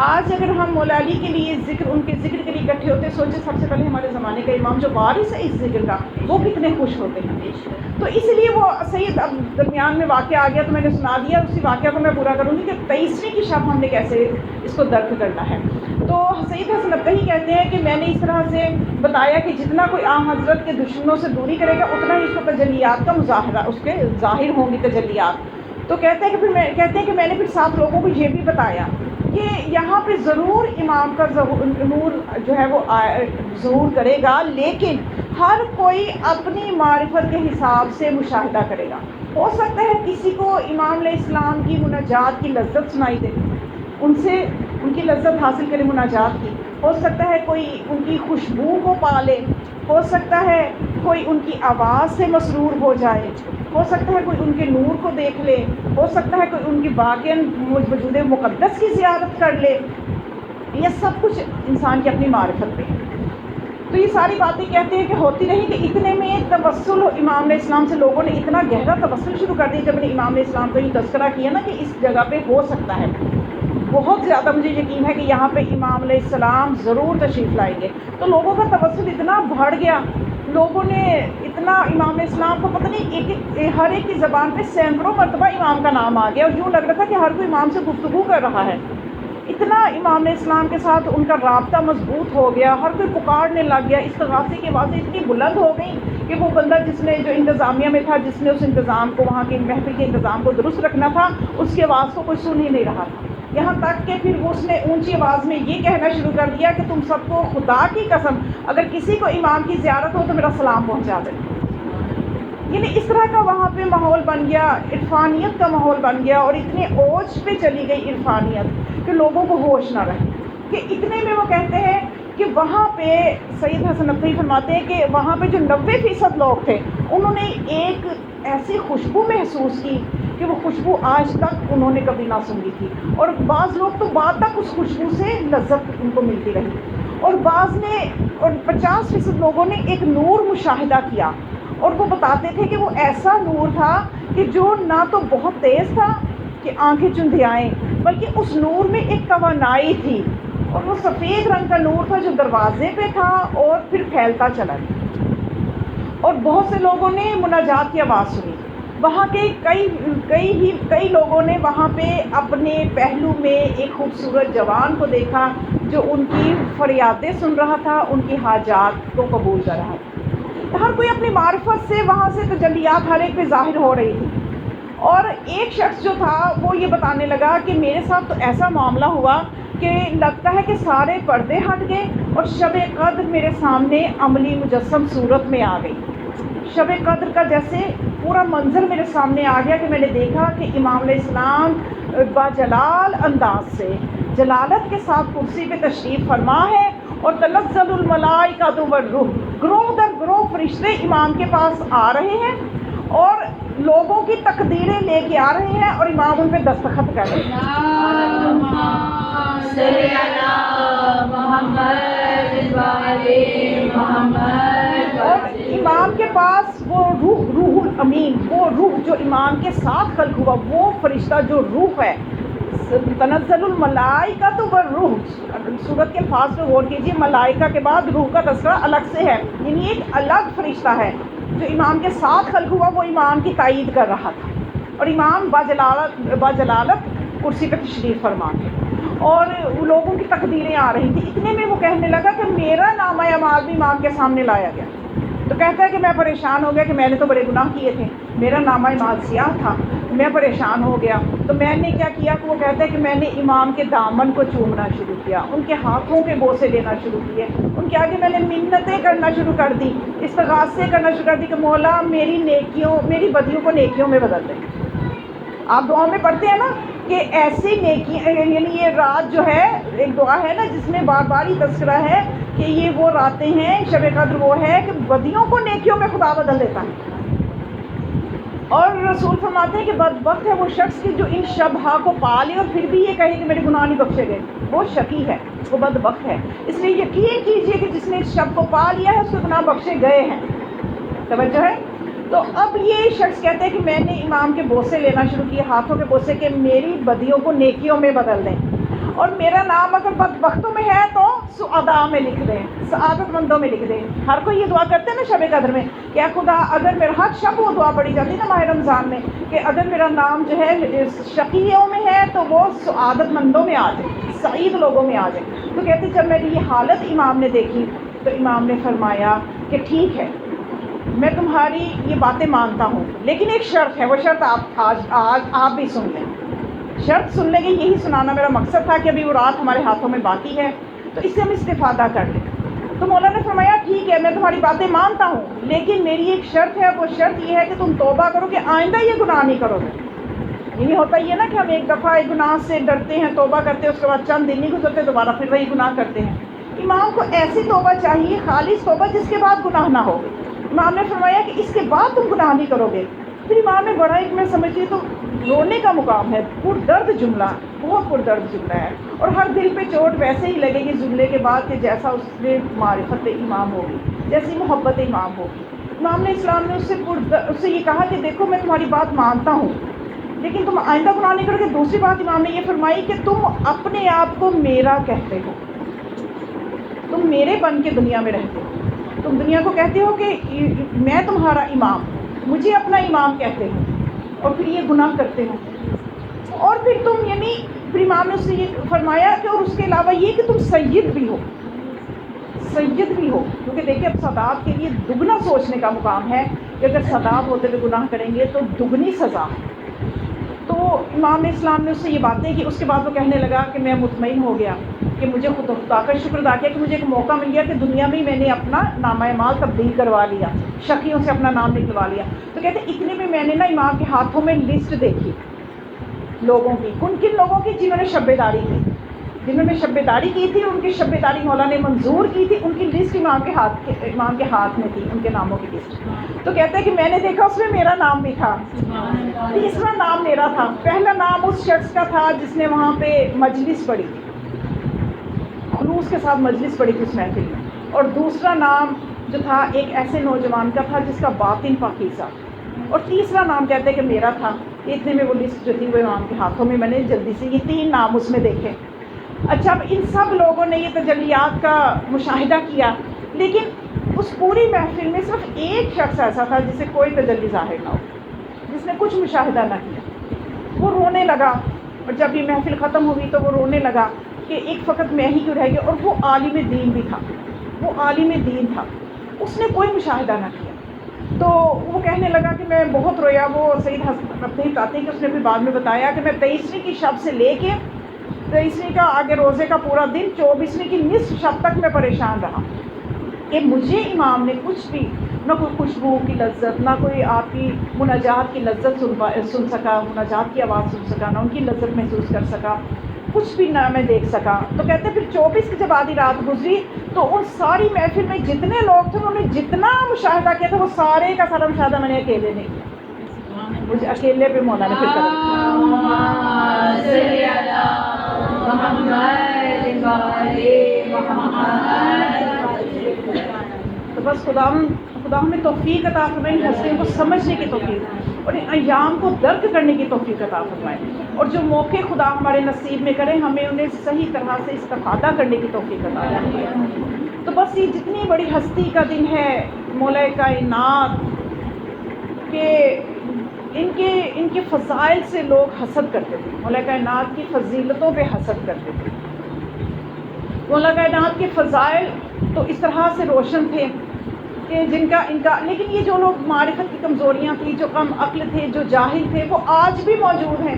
آج اگر ہم مولا علی کے لیے ذکر، ان کے ذکر کے لیے اکٹھے ہوتے ہیں، سوچے سب سے پہلے ہمارے زمانے کا امام جو وارث ہے اس ذکر کا، وہ کتنے خوش ہوتے ہیں. تو اس لیے وہ سید اب درمیان میں واقعہ آ گیا تو میں نے سنا دیا، اسی واقعہ کو میں پورا کروں گی کہ 23ویں کی شب ہم نے کیسے اس کو درک کرنا ہے. تو سید حسن ابتہی کہتے ہیں کہ میں نے اس طرح سے بتایا کہ جتنا کوئی عام حضرت کے دشمنوں سے دوری کرے گا اتنا ہی اس کو تجلیات کا مظاہرہ، اس کے ظاہر ہوں گی تجلیات. تو کہتے ہیں کہ میں نے پھر ساتھ لوگوں کو یہ بھی بتایا کہ یہاں پہ ضرور امام کا نور جو ہے وہ ظہور کرے گا، لیکن ہر کوئی اپنی معرفت کے حساب سے مشاہدہ کرے گا. ہو سکتا ہے کسی کو امام علیہ السلام کی مناجات کی لذت سنائی دے، ان سے ان کی لذت حاصل کرے مناجات کی. ہو سکتا ہے کوئی ان کی خوشبو کو پا لے، ہو سکتا ہے کوئی ان کی آواز سے مسرور ہو جائے، ہو سکتا ہے کوئی ان کے نور کو دیکھ لے، ہو سکتا ہے کوئی ان کی باقین وجود مقدس کی زیارت کر لے. یہ سب کچھ انسان کی اپنی معرفت پہ ہے. تو یہ ساری باتیں کہتے ہیں کہ ہوتی رہی کہ اتنے میں توسل امام علیہ السلام سے لوگوں نے اتنا گہرا توسل شروع کر دیا جب نے امام علیہ السلام کا یہ تذکرہ کیا نا کہ اس جگہ پہ ہو سکتا ہے. بہت زیادہ مجھے یقین ہے کہ یہاں پہ امام علیہ السلام ضرور تشریف لائیں گے. تو لوگوں کا توسل اتنا بڑھ گیا، لوگوں نے اتنا امام علیہ السلام کو پتہ نہیں ہر ایک کی زبان پہ سینکڑوں مرتبہ امام کا نام آ گیا، اور یوں لگ رہا تھا کہ ہر کوئی امام سے گفتگو کر رہا ہے. اتنا امام علیہ السلام کے ساتھ ان کا رابطہ مضبوط ہو گیا، ہر کوئی پکارنے لگ گیا. استغاثے کی آوازیں اتنی بلند ہو گئیں کہ وہ بندہ جس نے جو انتظامیہ میں تھا، جس نے اس انتظام کو، وہاں کے محفل کے انتظام کو درست رکھنا تھا، اس کی آواز کو کوئی سن ہی نہیں رہا تھا. یہاں تک کہ پھر اس نے اونچی آواز میں یہ کہنا شروع کر دیا کہ تم سب کو خدا کی قسم اگر کسی کو امام کی زیارت ہو تو میرا سلام پہنچا دے. یعنی اس طرح کا وہاں پہ ماحول بن گیا، عرفانیت کا ماحول بن گیا، اور اتنے اوج پہ چلی گئی عرفانیت کہ لوگوں کو ہوش نہ رہے. کہ اتنے میں وہ کہتے ہیں کہ وہاں پہ سید حسن ابتہی فرماتے ہیں کہ وہاں پہ جو 90% لوگ تھے انہوں نے ایک ایسی خوشبو محسوس کی کہ وہ خوشبو آج تک انہوں نے کبھی نہ سنی تھی. اور بعض لوگ تو بعد تک اس خوشبو سے لذت ان کو ملتی رہی، اور بعض نے، اور 50% لوگوں نے ایک نور مشاہدہ کیا. اور وہ بتاتے تھے کہ وہ ایسا نور تھا کہ جو نہ تو بہت تیز تھا کہ آنکھیں چندھیائیں، بلکہ اس نور میں ایک توانائی تھی، اور وہ سفید رنگ کا نور تھا جو دروازے پہ تھا اور پھر پھیلتا چلا گیا. اور بہت سے لوگوں نے مناجات کی آواز سنی. وہاں کے کئی لوگوں نے وہاں پہ اپنے پہلو میں ایک خوبصورت جوان کو دیکھا جو ان کی فریادیں سن رہا تھا، ان کی حاجات کو قبول کر رہا تھا. ہر کوئی اپنی معرفت سے وہاں سے تجلیات ہر ایک پہ ظاہر ہو رہی تھی. اور ایک شخص جو تھا وہ یہ بتانے لگا کہ میرے ساتھ تو ایسا معاملہ ہوا کہ لگتا ہے کہ سارے پردے ہٹ گئے اور شب قدر میرے سامنے عملی مجسم صورت میں آ گئی. شب قدر کا جیسے پورا منظر میرے سامنے آ گیا کہ میں نے دیکھا کہ امام علیہ السلام باجلال انداز سے جلالت کے ساتھ کرسی پہ تشریف فرما ہے، اور تنزل الملائکۃ والروح، گروہ در گروہ فرشتے امام کے پاس آ رہے ہیں اور لوگوں کی تقدیریں لے کے آ رہے ہیں، اور امام ان پہ دستخط کر رہے ہیں. اور امام کے پاس وہ روح الامین، وہ روح جو امام کے ساتھ خلق ہوا، وہ فرشتہ جو روح ہے. تنزل الملائکۃ والروح، سورت کے الفاظ پہ غور کیجیے، ملائکہ کے بعد روح کا تذکرہ الگ سے ہے، یعنی ایک الگ فرشتہ ہے جو امام کے ساتھ خلق ہوا. وہ امام کی تائید کر رہا تھا، اور امام باجلالت کرسی پہ تشریف فرما تھے، اور لوگوں کی تقدیریں آ رہی تھیں. اتنے میں وہ کہنے لگا کہ میرا نامہ اعمال بھی امام کے سامنے لایا گیا. تو کہتا ہے کہ میں پریشان ہو گیا کہ میں نے تو بڑے گناہ کیے تھے، میرا نامہ اعمال سیاہ تھا، میں پریشان ہو گیا. تو میں نے کیا کیا کہ وہ کہتا ہے کہ میں نے امام کے دامن کو چومنا شروع کیا، ان کے ہاتھوں کے بوسے لینا شروع کیے، ان کے آگے میں نے منتیں کرنا شروع کر دی، استغاثے کرنا شروع کر دی کہ مولا میری بدیوں کو نیکیوں میں بدل دیں. آپ دعا میں پڑھتے ہیں نا کہ ایسی نیکی، یعنی یہ رات جو ہے ایک دعا ہے نا جس میں بار بار ہی تذکرہ ہے کہ یہ وہ راتیں ہیں، شب قدر وہ ہے کہ بدیوں کو نیکیوں میں خدا بدل دیتا ہے. اور رسول فرماتے ہیں کہ بدبخت ہے وہ شخص کہ جو ان شبہ کو پا لے اور پھر بھی یہ کہے کہ میرے گناہ نہیں بخشے گئے. وہ شقی ہے، وہ بدبخت ہے. اس لیے یقین کیجئے کہ جس نے اس شب کو پا لیا ہے اس کے گناہ بخشے گئے ہیں. توجہ ہے. تو اب یہ شخص کہتے ہیں کہ میں نے امام کے بوسے لینا شروع کیے، ہاتھوں کے بوسے، کہ میری بدیوں کو نیکیوں میں بدل دیں، اور میرا نام اگر بدبختوں میں ہے تو سعداء میں لکھ دیں، سعادت مندوں میں لکھ دیں۔ ہر کوئی یہ دعا کرتے ہیں نا شب قدر میں کہ اے خدا اگر میرا ہر شب وہ دعا پڑھی جاتی ہے نا ماہ رمضان میں کہ اگر میرا نام جو ہے شقیوں میں ہے تو وہ سعادت مندوں میں آ جائے، سعید لوگوں میں آ جائے۔ تو کہتے جب میری یہ حالت امام نے دیکھی تو امام نے فرمایا کہ ٹھیک ہے، میں تمہاری یہ باتیں مانتا ہوں، لیکن ایک شرط ہے، وہ شرط آج آپ بھی سن لیں۔ شرط سننے کی یہی سنانا میرا مقصد تھا کہ ابھی وہ رات ہمارے ہاتھوں میں باقی ہے تو اس سے ہم استفادہ کر لیں۔ تو مولانا نے فرمایا ٹھیک ہے، میں تمہاری باتیں مانتا ہوں، لیکن میری ایک شرط ہے، وہ شرط یہ ہے کہ تم توبہ کرو کہ آئندہ یہ گناہ نہیں کرو گے۔ یہ ہوتا ہی ہے نا کہ ہم ایک دفعہ ایک گناہ سے ڈرتے ہیں، توبہ کرتے ہیں، اس کے بعد چند دن نہیں گزرتے دوبارہ پھر وہی گناہ کرتے ہیں۔ امام کو ایسی توبہ چاہیے، خالص توبہ جس کے بعد گناہ نہ ہو۔ امام نے فرمایا کہ اس کے بعد تم گناہ نہیں کرو گے۔ پھر امام نے بڑا ایک میں سمجھتی تو رونے کا مقام ہے، پردرد جملہ، بہت پردرد جملہ ہے، اور ہر دل پہ چوٹ ویسے ہی لگے گی جملے کے بعد کہ جیسا اس نے معرفت امام ہوگی، جیسی محبت امام ہوگی۔ امام نے اسلام نے اس سے یہ کہا کہ دیکھو میں تمہاری بات مانتا ہوں، لیکن تم آئندہ گناہ نہیں کرو گے۔ دوسری بات امام نے یہ فرمائی کہ تم اپنے آپ کو میرا کہتے ہو، تم میرے بن کے دنیا میں رہتے ہو، تم دنیا کو کہتے ہو کہ میں تمہارا امام، مجھے اپنا امام کہتے ہو، اور پھر یہ گناہ کرتے ہو، اور پھر تم یعنی پھر امام نے اس سے یہ فرمایا کہ اور اس کے علاوہ یہ کہ تم سید بھی ہو، سید بھی ہو، کیونکہ دیکھیں اب سادات کے لیے دگنا سوچنے کا مقام ہے کہ اگر سادات ہوتے ہوئے گناہ کریں گے تو دگنی سزا۔ تو امام اسلام نے اس سے یہ باتیں کی، اس کے بعد وہ کہنے لگا کہ میں مطمئن ہو گیا کہ مجھے خدا کا شکر ادا کیا کہ مجھے ایک موقع مل گیا کہ دنیا میں میں نے اپنا نامہ اعمال تبدیل کروا لیا، شقیوں سے اپنا نام نکلوا لیا۔ تو کہتے اتنے میں میں نے نا امام کے ہاتھوں میں لسٹ دیکھی لوگوں کی، کن لوگوں کی جنہوں نے شب داری کی، جنہوں نے شب داری کی تھی، ان کی شب داری مولا نے منظور کی تھی، ان کی لسٹ امام کے ہاتھ میں تھی، ان کے ناموں کی لسٹ۔ تو کہتے ہیں کہ میں نے دیکھا اس میں میرا نام بھی تھا، تیسرا نام میرا تھا، پہلا نام اس شخص کا تھا جس نے وہاں پہ مجلس پڑھی، خلوص کے ساتھ مجلس پڑھی تھی اس محفل میں، اور دوسرا نام جو تھا ایک ایسے نوجوان کا تھا جس کا باطن پاکیزہ، اور تیسرا نام کہتے ہیں کہ میرا تھا۔ اتنے میں وہ لسٹ جو تھی وہ امام کے ہاتھوں میں نے جلدی سے یہ 3 نام اس میں دیکھے۔ اچھا اب ان سب لوگوں نے یہ تجلیات کا مشاہدہ کیا، لیکن اس پوری محفل میں صرف ایک شخص ایسا تھا جسے کوئی تجلی ظاہر نہ ہو، جس نے کچھ مشاہدہ نہ کیا۔ وہ رونے لگا، اور جب یہ محفل ختم ہوئی تو وہ رونے لگا کہ ایک فقط میں ہی کیوں رہ گیا، اور وہ عالم دین بھی تھا، وہ عالم دین تھا، اس نے کوئی مشاہدہ نہ کیا۔ تو وہ کہنے لگا کہ میں بہت رویا۔ وہ سید حسن اپنے بتاتے ہیں کہ اس نے پھر بعد میں بتایا کہ میں 23ویں کی شب سے لے کے 23ویں کا آگے روزے کا پورا دن 24ویں کی نصف شب تک میں پریشان رہا کہ مجھے امام نے کچھ بھی نہ کوئی خوشبو کی لذت، نہ کوئی آپ کی مناجات کی لذت سن سکا، مناجات کی آواز سن سکا، نہ ان کی لذت محسوس کر سکا، کچھ بھی نہ میں دیکھ سکا۔ تو کہتے پھر 24 کی جب آدھی رات گزری تو ان ساری محفل میں جتنے لوگ تھے انہوں نے جتنا مشاہدہ کیا تھا وہ سارے کا سارا مشاہدہ میں نے اکیلے نہیں کیا، مجھے اکیلے پہ مولا نے پھر تو بس خدا ہمیں توفیق عطا فرمائے، ان ہستیوں کو سمجھنے کی توفیق اور ان ایام کو درک کرنے کی توفیق عطا فرمائے، اور جو موقع خدا ہمارے نصیب میں کرے ہمیں انہیں صحیح طرح سے استفادہ کرنے کی توفیق عطا فرمائے۔ تو بس یہ جتنی بڑی ہستی کا دن ہے مولا کائنات کہ ان کے فضائل سے لوگ حسد کرتے تھے، مولا کائنات کی فضیلتوں پہ حسد کرتے تھے۔ مولا کائنات کے فضائل تو اس طرح سے روشن تھے کہ جن کا ان کا، لیکن یہ جو لوگ معرفت کی کمزوریاں تھیں، جو کم عقل تھے، جو جاہل تھے، وہ آج بھی موجود ہیں۔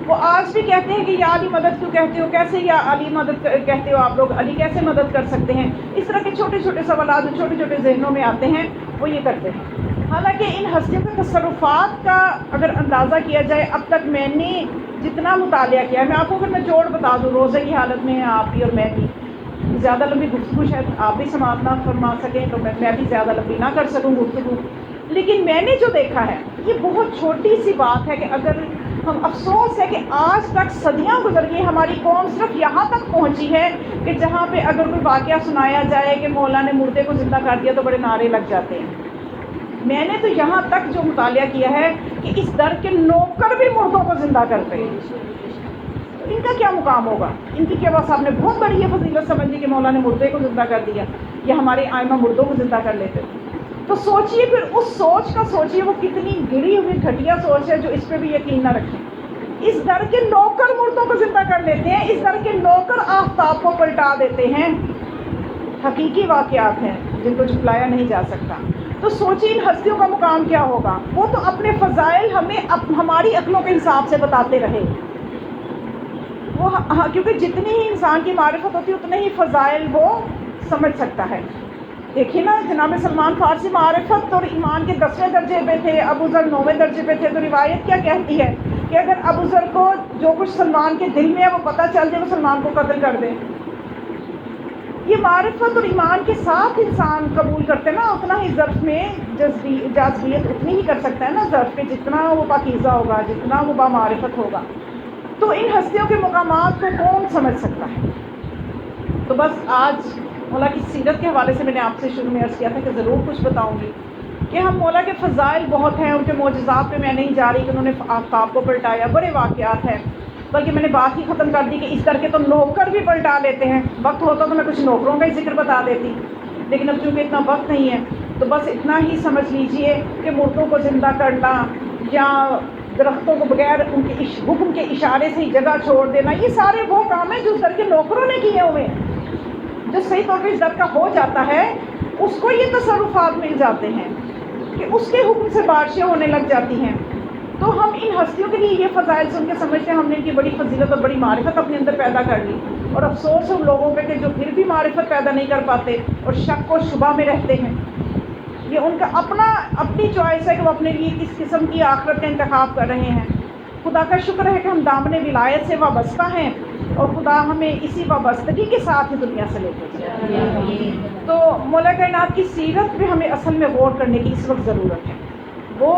وہ آج بھی کہتے ہیں کہ یا علی مدد کیوں کہتے ہو، کیسے یا علی مدد کہتے ہو آپ لوگ، علی کیسے مدد کر سکتے ہیں، اس طرح کے چھوٹے چھوٹے سوالات جو چھوٹے چھوٹے ذہنوں میں آتے ہیں وہ یہ کرتے ہیں۔ حالانکہ ان ہستیوں کے تصرفات کا اگر اندازہ کیا جائے، اب تک میں نے جتنا مطالعہ کیا ہے، میں آپ کو اگر میں جوڑ بتا دوں، روزے کی حالت میں ہیں آپ بھی اور میں بھی، زیادہ لمبی گفتگو شاید آپ بھی سماعت نہ فرما سکیں تو میں بھی زیادہ لمبی نہ کر سکوں گفتگو، لیکن میں نے جو دیکھا ہے یہ بہت چھوٹی سی بات ہے کہ اگر ہم، افسوس ہے کہ آج تک صدیاں گزر گئی، ہماری قوم صرف یہاں تک پہنچی ہے کہ جہاں پہ اگر کوئی واقعہ سنایا جائے کہ مولا نے مردے کو زندہ کر دیا تو بڑے نعرے لگ جاتے ہیں، میں نے تو یہاں تک جو مطالعہ کیا ہے کہ اس در کے نوکر بھی مردوں کو زندہ کرتے ہیں، ان کا کیا مقام ہوگا؟ ان کی کیا بس آپ نے بہت بڑی یہ فضیلت سمجھی کہ مولا نے مردے کو زندہ کر دیا، یا ہمارے آئمہ مردوں کو زندہ کر لیتے؟ تو سوچئے پھر اس سوچ کا، سوچئے وہ کتنی گری ہوئی گھٹیا سوچ ہے جو اس پہ بھی یقین نہ رکھیں۔ اس در کے نوکر مردوں کو زندہ کر لیتے ہیں، اس در کے نوکر آفتاب کو پلٹا دیتے ہیں۔ حقیقی واقعات ہیں جن کو جھٹلایا نہیں جا سکتا۔ تو سوچیں ان ہستیوں کا مقام کیا ہوگا؟ وہ تو اپنے فضائل ہمیں ہماری عقلوں کے حساب سے بتاتے رہے، وہ کیونکہ جتنی ہی انسان کی معرفت ہوتی ہے اتنے ہی فضائل وہ سمجھ سکتا ہے۔ دیکھیے نا، جناب سلمان فارسی معرفت اور ایمان کے 10ویں درجے پہ تھے، ابو ذر 9ویں درجے پہ تھے، تو روایت کیا کہتی ہے کہ اگر ابو ذر کو جو کچھ سلمان کے دل میں ہے وہ پتہ چل جائے، وہ سلمان کو قتل کر دے۔ یہ معرفت اور ایمان کے ساتھ انسان قبول کرتے نا، اتنا ہی ظرف میں جاذبیت اتنی ہی کر سکتا ہے نا ظرف پہ، جتنا وہ پاکیزہ ہوگا، جتنا وہ بامعرفت ہوگا۔ تو ان ہستیوں کے مقامات کو کون سمجھ سکتا ہے؟ تو بس آج مولا کی سیرت کے حوالے سے میں نے آپ سے شروع میں عرض کیا تھا کہ ضرور کچھ بتاؤں گی کہ ہم مولا کے فضائل بہت ہیں، ان کے معجزات پہ میں نہیں جا رہی کہ انہوں نے آفتاب کو پلٹایا، بڑے واقعات ہیں، بلکہ میں نے بات ہی ختم کر دی کہ اس کر کے تو نوکر بھی پلٹا لیتے ہیں۔ وقت ہوتا تو میں کچھ نوکروں کا ہی ذکر بتا دیتی، لیکن اب چونکہ اتنا وقت نہیں ہے تو بس اتنا ہی سمجھ لیجئے کہ مردوں کو زندہ کرنا یا درختوں کو بغیر ان کے حکم کے اشارے سے ہی جگہ چھوڑ دینا، یہ سارے وہ کام ہیں جو اس در کے نوکروں نے کیے ہوئے ہیں۔ جو صحیح طور پہ اس در کا ہو جاتا ہے اس کو یہ تصرفات مل جاتے ہیں کہ اس کے حکم سے بارشیں ہونے لگ جاتی ہیں۔ تو ہم ان ہستیوں کے لیے یہ فضائل سن کے سمجھتے ہیں ہم نے ان کی بڑی فضیلت اور بڑی معرفت اپنے اندر پیدا کر لی، اور افسوس ان لوگوں پہ کہ جو پھر بھی معرفت پیدا نہیں کر پاتے اور شک و شبہ میں رہتے ہیں۔ یہ ان کا اپنی چوائس ہے کہ وہ اپنے لیے کس قسم کی آخرت کا انتخاب کر رہے ہیں۔ خدا کا شکر ہے کہ ہم دامن ولایت سے وابستہ ہیں، اور خدا ہمیں اسی وابستگی کے ساتھ ہی دنیا سے لے کے جائے۔ تو مولا کائنات کی سیرت پہ ہمیں اصل میں غور کرنے کی اس وقت ضرورت ہے۔ وہ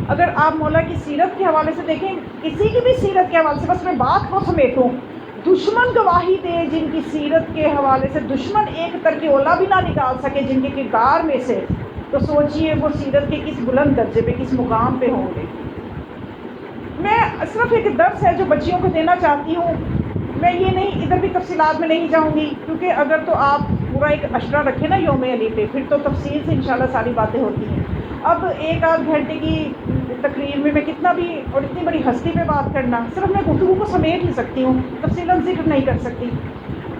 اگر آپ مولا کی سیرت کے حوالے سے دیکھیں، کسی کی بھی سیرت کے حوالے سے، بس میں بات کو سمیٹوں، دشمن گواہی دے جن کی سیرت کے حوالے سے دشمن ایک ترک اولا بھی نہ نکال سکے جن کے کردار میں سے، تو سوچئے وہ سیرت کے کس بلند درجے پہ، کس مقام پہ ہوں گے۔ میں صرف ایک درس ہے جو بچیوں کو دینا چاہتی ہوں، میں یہ نہیں ادھر بھی تفصیلات میں نہیں جاؤں گی، کیونکہ اگر تو آپ پورا ایک اشرہ رکھیں نا یوم علی پہ، پھر تو تفصیل سے انشاءاللہ ساری باتیں ہوتی ہیں۔ اب ایک آدھ گھنٹے کی تقریر میں کتنا بھی اور اتنی بڑی ہستی پہ بات کرنا، صرف میں گفتگو کو سمیٹ ہی سکتی ہوں، تفصیلاً ذکر نہیں کر سکتی۔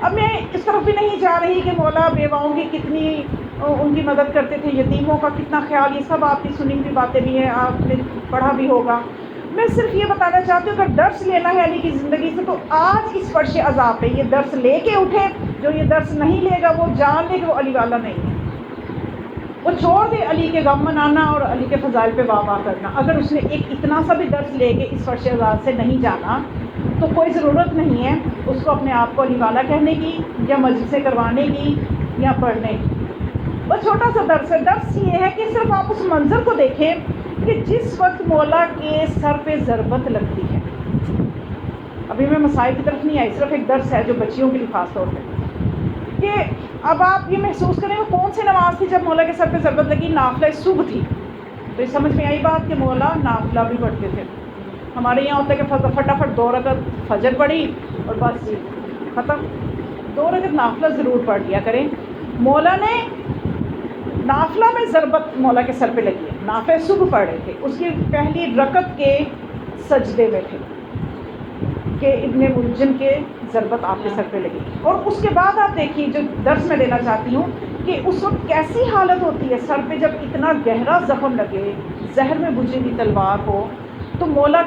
اب میں اس طرف بھی نہیں جا رہی کہ مولا بیواؤں کی کتنی ان کی مدد کرتے تھے، یتیموں کا کتنا خیال، یہ سب آپ کی سنی ہوئی باتیں بھی ہیں، آپ نے پڑھا بھی ہوگا۔ میں صرف یہ بتانا چاہتی ہوں اگر درس لینا ہے علی کی زندگی سے تو آج اس فرش عذاب پہ یہ درس لے کے اٹھے، جو یہ درس نہیں لے گا وہ جان لے کہ وہ علی والا نہیں ہے، وہ چھوڑ دے علی کے غم منانا اور علی کے فضائل پہ واہ واہ کرنا۔ اگر اس نے ایک اتنا سا بھی درس لے کے اس فرش عذاب سے نہیں جانا تو کوئی ضرورت نہیں ہے اس کو اپنے آپ کو علی والا کہنے کی یا مجلسیں کروانے کی یا پڑھنے کی۔ بس چھوٹا سا درس ہے، درس یہ ہے کہ صرف آپ اس منظر کو دیکھیں کہ جس وقت مولا کے سر پہ ضربت لگتی ہے۔ ابھی میں مسائل کی طرف نہیں آئی، صرف ایک درس ہے جو بچیوں کے لیے خاص طور پہ، کہ اب آپ یہ محسوس کریں وہ کون سی نماز تھی جب مولا کے سر پہ ضربت لگی؟ نافلہ صبح تھی۔ تو یہ سمجھ میں آئی بات کہ مولا نافلہ بھی پڑھتے تھے۔ ہمارے یہاں ہوتا ہے کہ فٹافٹ 2 رکعت فجر پڑھی اور بس ختم، 2 رکعت نافلہ ضرور پڑھ لیا کریں۔ مولا نے نافلہ میں ضربت مولا کے سر پہ لگی ہے، نافلہ صبح پڑھ رہے تھے، اس کی پہلی رکعت کے سجدے میں تھے کہ ابن ملجم کے ضربت آپ کے سر پہ لگی، اور اس کے بعد آپ دیکھیے جو درس میں دینا چاہتی ہوں کہ اس وقت کیسی حالت ہوتی ہے سر پہ جب اتنا گہرا زخم لگے، زہر میں بجھی ہوئی تلوار ہو، تو مولا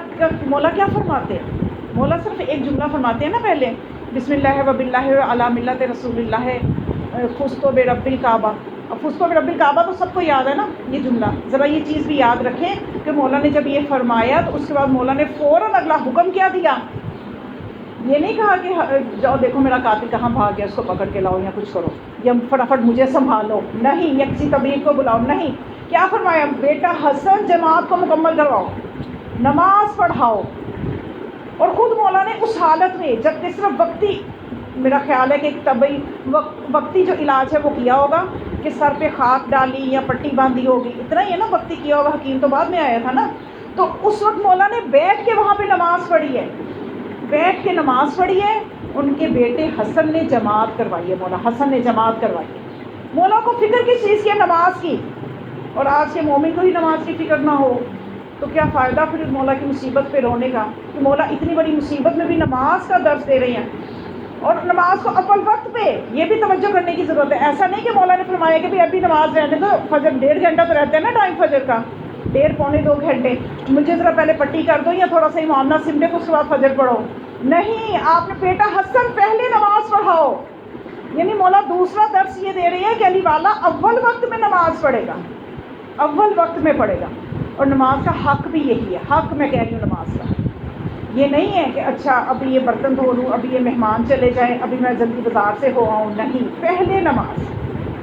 کیا فرماتے ہیں؟ مولا صرف ایک جملہ فرماتے ہیں نا پہلے، بسم اللہ و باللہ و علی ملت رسول اللہ فزت برب الکعبہ۔ اب فزت برب الکعبہ تو سب کو یاد ہے نا یہ جملہ، ذرا یہ چیز بھی یاد رکھیں کہ مولا نے جب یہ فرمایا تو اس کے بعد مولا نے فوراً اگلا حکم کیا دیا؟ یہ نہیں کہا کہ جاؤ دیکھو میرا قاتل کہاں بھاگ گیا، اس کو پکڑ کے لاؤ یا کچھ کرو یا فٹافٹ مجھے سنبھالو، نہیں، یا کسی طبیب کو بلاؤ، نہیں، کیا فرمایا؟ بیٹا حسن جماعت کو مکمل کرواؤ، نماز پڑھاؤ۔ اور خود مولا نے اس حالت میں جب کہ صرف وقتی، میرا خیال ہے کہ ایک طبی وقتی جو علاج ہے وہ کیا ہوگا، کہ سر پہ خاک ڈالی یا پٹی باندھی ہوگی، اتنا ہی ہے نا بھکتی کیا ہوگا، حکیم تو بعد میں آیا تھا نا. تو اس وقت مولا نے بیٹھ کے وہاں پہ نماز پڑھی ہے، بیٹھ کے نماز پڑھی ہے. ان کے بیٹے حسن نے جماعت کروائی ہے، مولا حسن نے جماعت کروائی ہے. مولا کو فکر کس چیز کی ہے؟ نماز کی. اور آج کے مومن کو ہی نماز کی فکر نہ ہو تو کیا فائدہ پھر مولا کی مصیبت پہ رونے کا، کہ مولا اتنی بڑی مصیبت میں بھی نماز کا درس دے رہے ہیں. اور نماز کو اول وقت پہ، یہ بھی توجہ کرنے کی ضرورت ہے. ایسا نہیں کہ مولا نے فرمایا کہ ابھی نماز رہنے تو فجر 1.5 گھنٹہ تو رہتا ہے نا ٹائم فجر کا، 1.5 پونے 2 گھنٹے، مجھے ذرا پہلے پٹی کر دو یا تھوڑا سا امام نہ سمٹے تو اس کے بعد فجر پڑھو. نہیں، آپ نے بیٹا حسن پہلے نماز پڑھاؤ. یعنی مولا دوسرا درس یہ دے رہی ہے کہ علی والا اول وقت میں نماز پڑھے گا، اول وقت میں پڑھے گا. اور نماز کا حق بھی یہی ہے، حق میں کہہ رہی ہوں نماز کا. یہ نہیں ہے کہ اچھا ابھی یہ برتن دھو لوں، ابھی یہ مہمان چلے جائیں، ابھی میں جلدی بازار سے ہو آؤں. نہیں، پہلے نماز.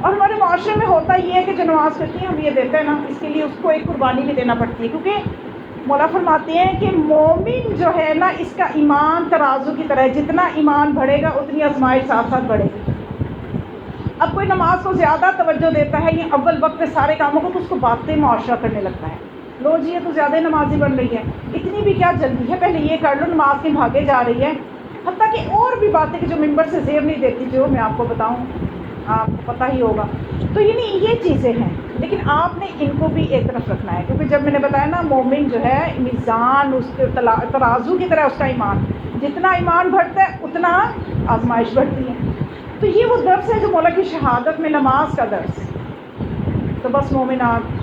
اور ہمارے معاشرے میں ہوتا یہ ہے کہ جو نماز پڑھتی ہیں ہم یہ دیتے ہیں نا، اس کے لیے اس کو ایک قربانی بھی دینا پڑتی ہے. کیونکہ مولا فرماتے ہیں کہ مومن جو ہے نا، اس کا ایمان ترازو کی طرح ہے، جتنا ایمان بڑھے گا اتنی آزمائش ساتھ ساتھ بڑھے گی. اب کوئی نماز کو زیادہ توجہ دیتا ہے یا اول وقت میں سارے کاموں کو، تو اس کو باتیں معاشرہ کرنے لگتا ہے. لو جی یہ تو زیادہ نمازی بن رہی ہے، اتنی بھی کیا جلدی ہے، پہلے یہ کر لو، نماز کے بھاگے جا رہی ہے. حتیٰ کہ اور بھی باتیں کہ جو ممبر سے زیب نہیں دیتی، جو میں آپ کو بتاؤں، آپ کو پتہ ہی ہوگا. تو یعنی یہ چیزیں ہیں، لیکن آپ نے ان کو بھی ایک طرف رکھنا ہے. کیونکہ جب میں نے بتایا نا مومن جو ہے میزان اس کے ترازو کی طرح اس کا ایمان، جتنا ایمان بڑھتا ہے اتنا آزمائش بڑھتی ہے. تو یہ وہ درس ہے جو مولا کی شہادت میں نماز کا درس. تو بس مومنات،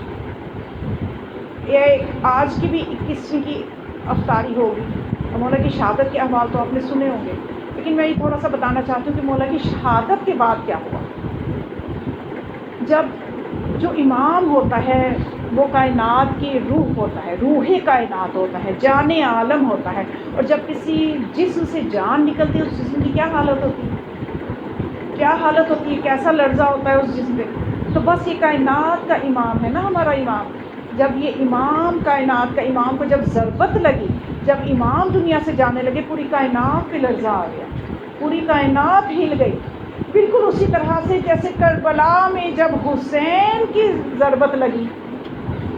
یہ آج کی بھی 21ویں کی افطاری ہوگی. مولا کی شہادت کے احوال تو آپ نے سنے ہوں گے، لیکن میں یہ تھوڑا سا بتانا چاہتی ہوں کہ مولا کی شہادت کے بعد کیا ہوا. جب جو امام ہوتا ہے وہ کائنات کی روح ہوتا ہے، روح کائنات ہوتا ہے، جان عالم ہوتا ہے. اور جب کسی جسم سے جان نکلتی ہے اس جسم کی کیا حالت ہوتی ہے، کیا حالت ہوتی ہے، کیسا لرزہ ہوتا ہے اس جسم پہ. تو بس یہ کائنات کا امام ہے نا ہمارا امام. جب یہ امام کائنات کا امام کو جب ضربت لگی، جب امام دنیا سے جانے لگے، پوری کائنات پہ لرزہ آ گیا، پوری کائنات ہل گئی. بالکل اسی طرح سے جیسے کربلا میں جب حسین کی ضربت لگی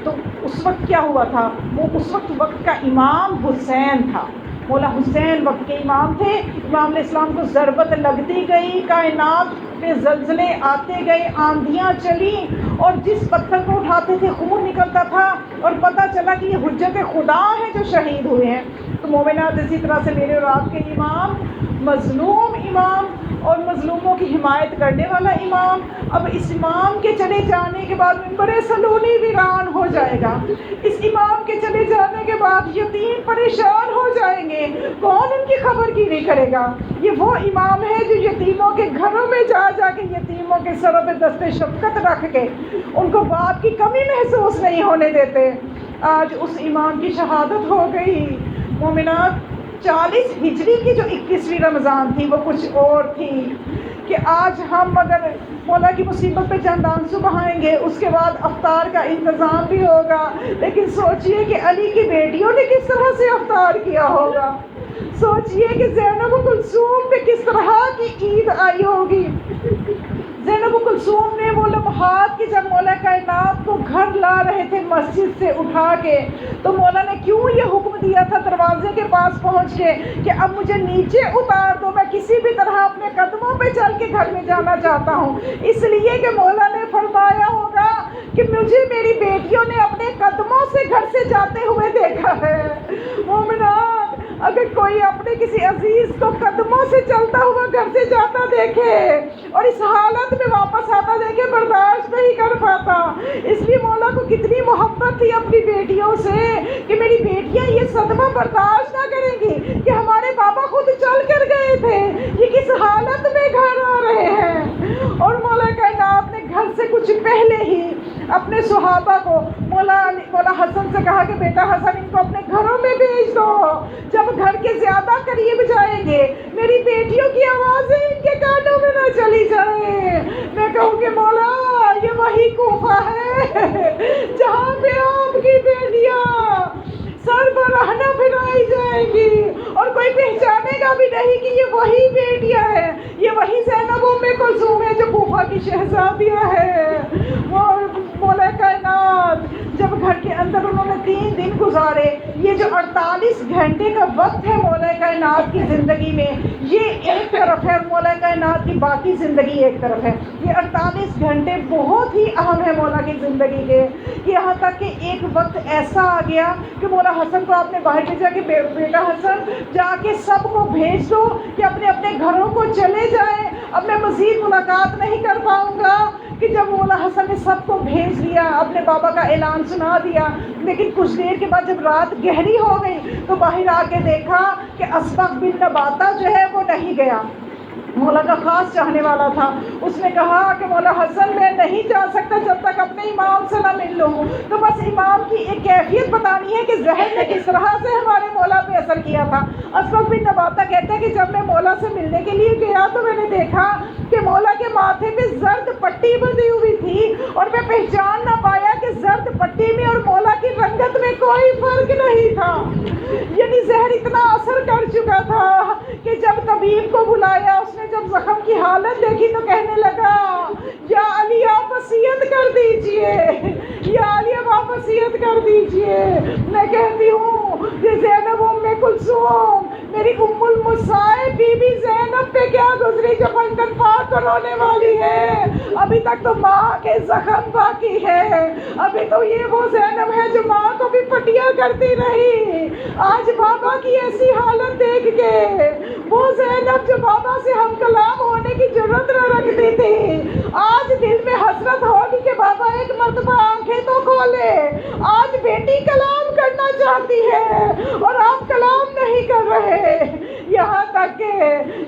تو اس وقت کیا ہوا تھا، وہ اس وقت کا امام حسین تھا. مولا حسین وقت کے امام تھے. امام علیہ السلام کو ضربت لگتی گئی، کائنات پہ زلزلے آتے گئے، آندھیاں چلیں، اور جس پتھر کو اٹھاتے تھے خون نکلتا تھا، اور پتہ چلا کہ یہ حجت خدا ہیں جو شہید ہوئے ہیں. تو مومنات، اسی طرح سے میرے اور آپ کے امام، مظلوم امام اور مظلوموں کی حمایت کرنے والا امام، اب اس امام کے چلے جانے کے بعد منبر صلونی ویران ہو جائے گا. اس امام کے چلے جانے کے بعد یتیم پریشان ہو جائیں گے، کون ان کی خبر کی نہیں کرے گا. یہ وہ امام ہے جو یتیموں کے گھروں میں جا جا کے یتیموں کے سروں پہ دست شفقت رکھ کے ان کو بات کی کمی محسوس نہیں ہونے دیتے. آج اس امام کی شہادت ہو گئی. مومنات، 40 ہجری کی جو 21ویں رمضان تھی وہ کچھ اور تھی کہ آج ہم اگر مولا کی مصیبت پہ چند آنسو بہائیں گے، اس کے بعد افطار کا انتظام بھی ہوگا. لیکن سوچئے کہ علی کی بیٹیوں نے کس طرح سے افطار کیا ہوگا، سوچئے کہ زینب و کلثوم پہ کس طرح کی عید آئی ہوگی. زینب و کلثوم نے وہ لمحات کہ جب مولا کائنات کو گھر لا رہے تھے مسجد سے اٹھا کے، تو مولا نے کیوں یہ حکم دیا تھا دروازے کے پاس پہنچ کے کہ اب مجھے نیچے اتار دو، میں کسی بھی طرح اپنے قدموں پہ چل کے گھر میں جانا چاہتا ہوں. اس لیے کہ مولا نے فرمایا ہوگا کہ مجھے میری بیٹیوں نے اپنے قدموں سے گھر سے جاتے ہوئے دیکھا ہے. مومنات، اگر کوئی اپنے کسی عزیز کو قدموں سے چلتا ہوا گھر سے جاتا دیکھے اور اس حالت میں واپس آتا دیکھے، برداشت نہیں کر پاتا. اس لیے مولا کو کتنی محبت تھی اپنی بیٹیوں سے کہ میری بیٹیاں یہ صدمہ برداشت نہ کریں گی کہ ہمارے بابا خود چل کر گئے تھے، یہ کس حالت میں گھر آ رہے ہیں. اور مولا کائنات نے گھر سے کچھ پہلے ہی اپنے صحابہ کو مولا حسن سے کہا کہ بیٹا حسن، ان کو اپنے گھروں میں بھیج دو. جب گھر کے زیادہ قریب جائیں گے میری بیٹیوں کی آوازیں ان کے کانوں میں نہ چلی جائیں. میں کہوں کہ مولا یہ وہی کوفہ ہے جہاں پہ آپ کی بیٹیاں سر برہنہ پھرائی جائیں گی اور کوئی پہچانے گا بھی نہیں کہ یہ وہی بیٹیاں ہیں، یہ وہی زینب ام کلثوم ہے جو کوفہ کی شہزادیاں ہیں۔ وہ مولا کائنات جب گھر کے اندر انہوں نے 3 دن گزارے، یہ جو 48 گھنٹے کا وقت ہے مولا کائنات کی زندگی میں، یہ ایک طرف ہے، مولا کائنات کی باقی زندگی ایک طرف ہے۔ یہ 48 گھنٹے بہت ہی اہم ہے مولا کی زندگی کے، یہاں تک کہ ایک وقت ایسا آ گیا کہ مولا حسن کو آپ نے باہر بھیجا کہ بیٹا حسن جا کے سب کو بھیج دو کہ اپنے اپنے گھروں کو چلے جائیں، اب میں مزید ملاقات نہیں کر پاؤں گا۔ کہ جب مولا حسن نے سب کو بھیج دیا، اپنے بابا کا اعلان سنا دیا، لیکن کچھ دیر کے بعد جب رات گہری ہو گئی تو باہر آ کے دیکھا کہ اسبغ بن نباتہ جو ہے وہ نہیں گیا، مولا کا خاص چاہنے والا تھا۔ اس نے کہا کہ مولا حسن میں نہیں جا سکتا جب تک اپنے امام سے نہ مل لوں، تو بس امام کی ایک کیفیت بتانی ہے کہ زہر نے کس طرح سے ہمارے مولا پہ اثر کیا تھا۔ اسبغ بن نباتہ کہتے ہیں کہ جب میں مولا سے ملنے کے لیے گیا تو میں نے دیکھا کہ مولا کے ماتھے پہ زرد پٹی بندھی ہوئی تھی، اور میں پہچان نہ پایا کہ زرد پٹی میں اور مولا کی رنگت میں کوئی فرق نہیں تھا۔ یعنی زہر اتنا اثر کر چکا تھا کہ جب طبیب کو بلایا، اس نے جب زخم کی حالت دیکھی تو کہنے لگا یا علی آپ وصیت کر دیجئے، یا علی آپ وصیت کر دیجئے۔ میں کہتی ہوں کہ زینب ام کلثوم میری ام المصائب بی بی زینب پہ کیا گزری جو خندق پاک کو رونے والی ہے۔ ابھی تک تو ماں کے زخم باقی ہے، ابھی تو یہ وہ زینب ہے جو ماں کو بھی پٹیاں کرتی رہی۔ آج بابا کی ایسی حالت دیکھ کے وہ زینب جو بابا سے ہم کلام ہونے کی جرت نہ رکھتی تھی، آج دل میں حسرت ہوگی کہ بابا ایک مرتبہ آنکھیں تو کھولے۔ آج بیٹی کلام کرنا چاہتی ہے اور آپ کلام نہیں کر رہے۔ یہاں تک کہ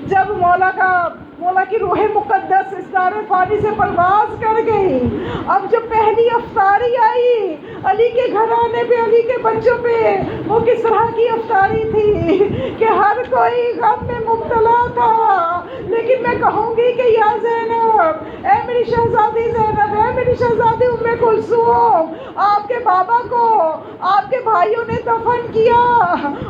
جب مولا کی روح مقدس اس دار فانی سے پرواز کر گئی، اب جب پہلی افطاری آئی علی کے گھرانے پہ، علی کے بچوں پہ، وہ کس طرح کی افطاری تھی کہ ہر کوئی غم میں مبتلا تھا۔ لیکن میں کہوں گی کہ یا زینب، اے میری شہزادی زینب، اے میری شہزادی ام کلثوم، آپ کے بابا کو آپ کے بھائیوں نے دفن کیا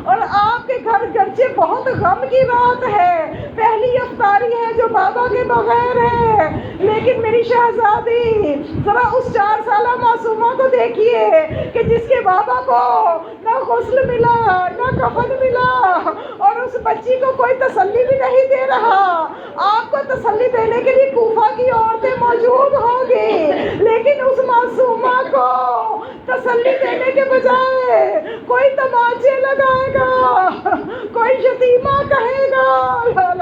اور آپ کے گھر گرچہ بہت غم کی رات ہے، پہلی افطاری ہے جو بابا کے بغیر ہے، لیکن میری شہزادی ذرا اس 4 سالہ معصومہ کو دیکھیے کہ جس کے بابا کو نہ غسل ملا نہ کفن ملا، اور اس بچی کو کوئی تسلی بھی نہیں دے رہا۔ آپ کو تسلی دینے کے لیے کوفہ کی عورتیں موجود ہوں گی، لیکن اس معصومہ کو تسلی دینے کے بجائے کوئی تماچے لگائے گا، کوئی یتیمہ کہے گا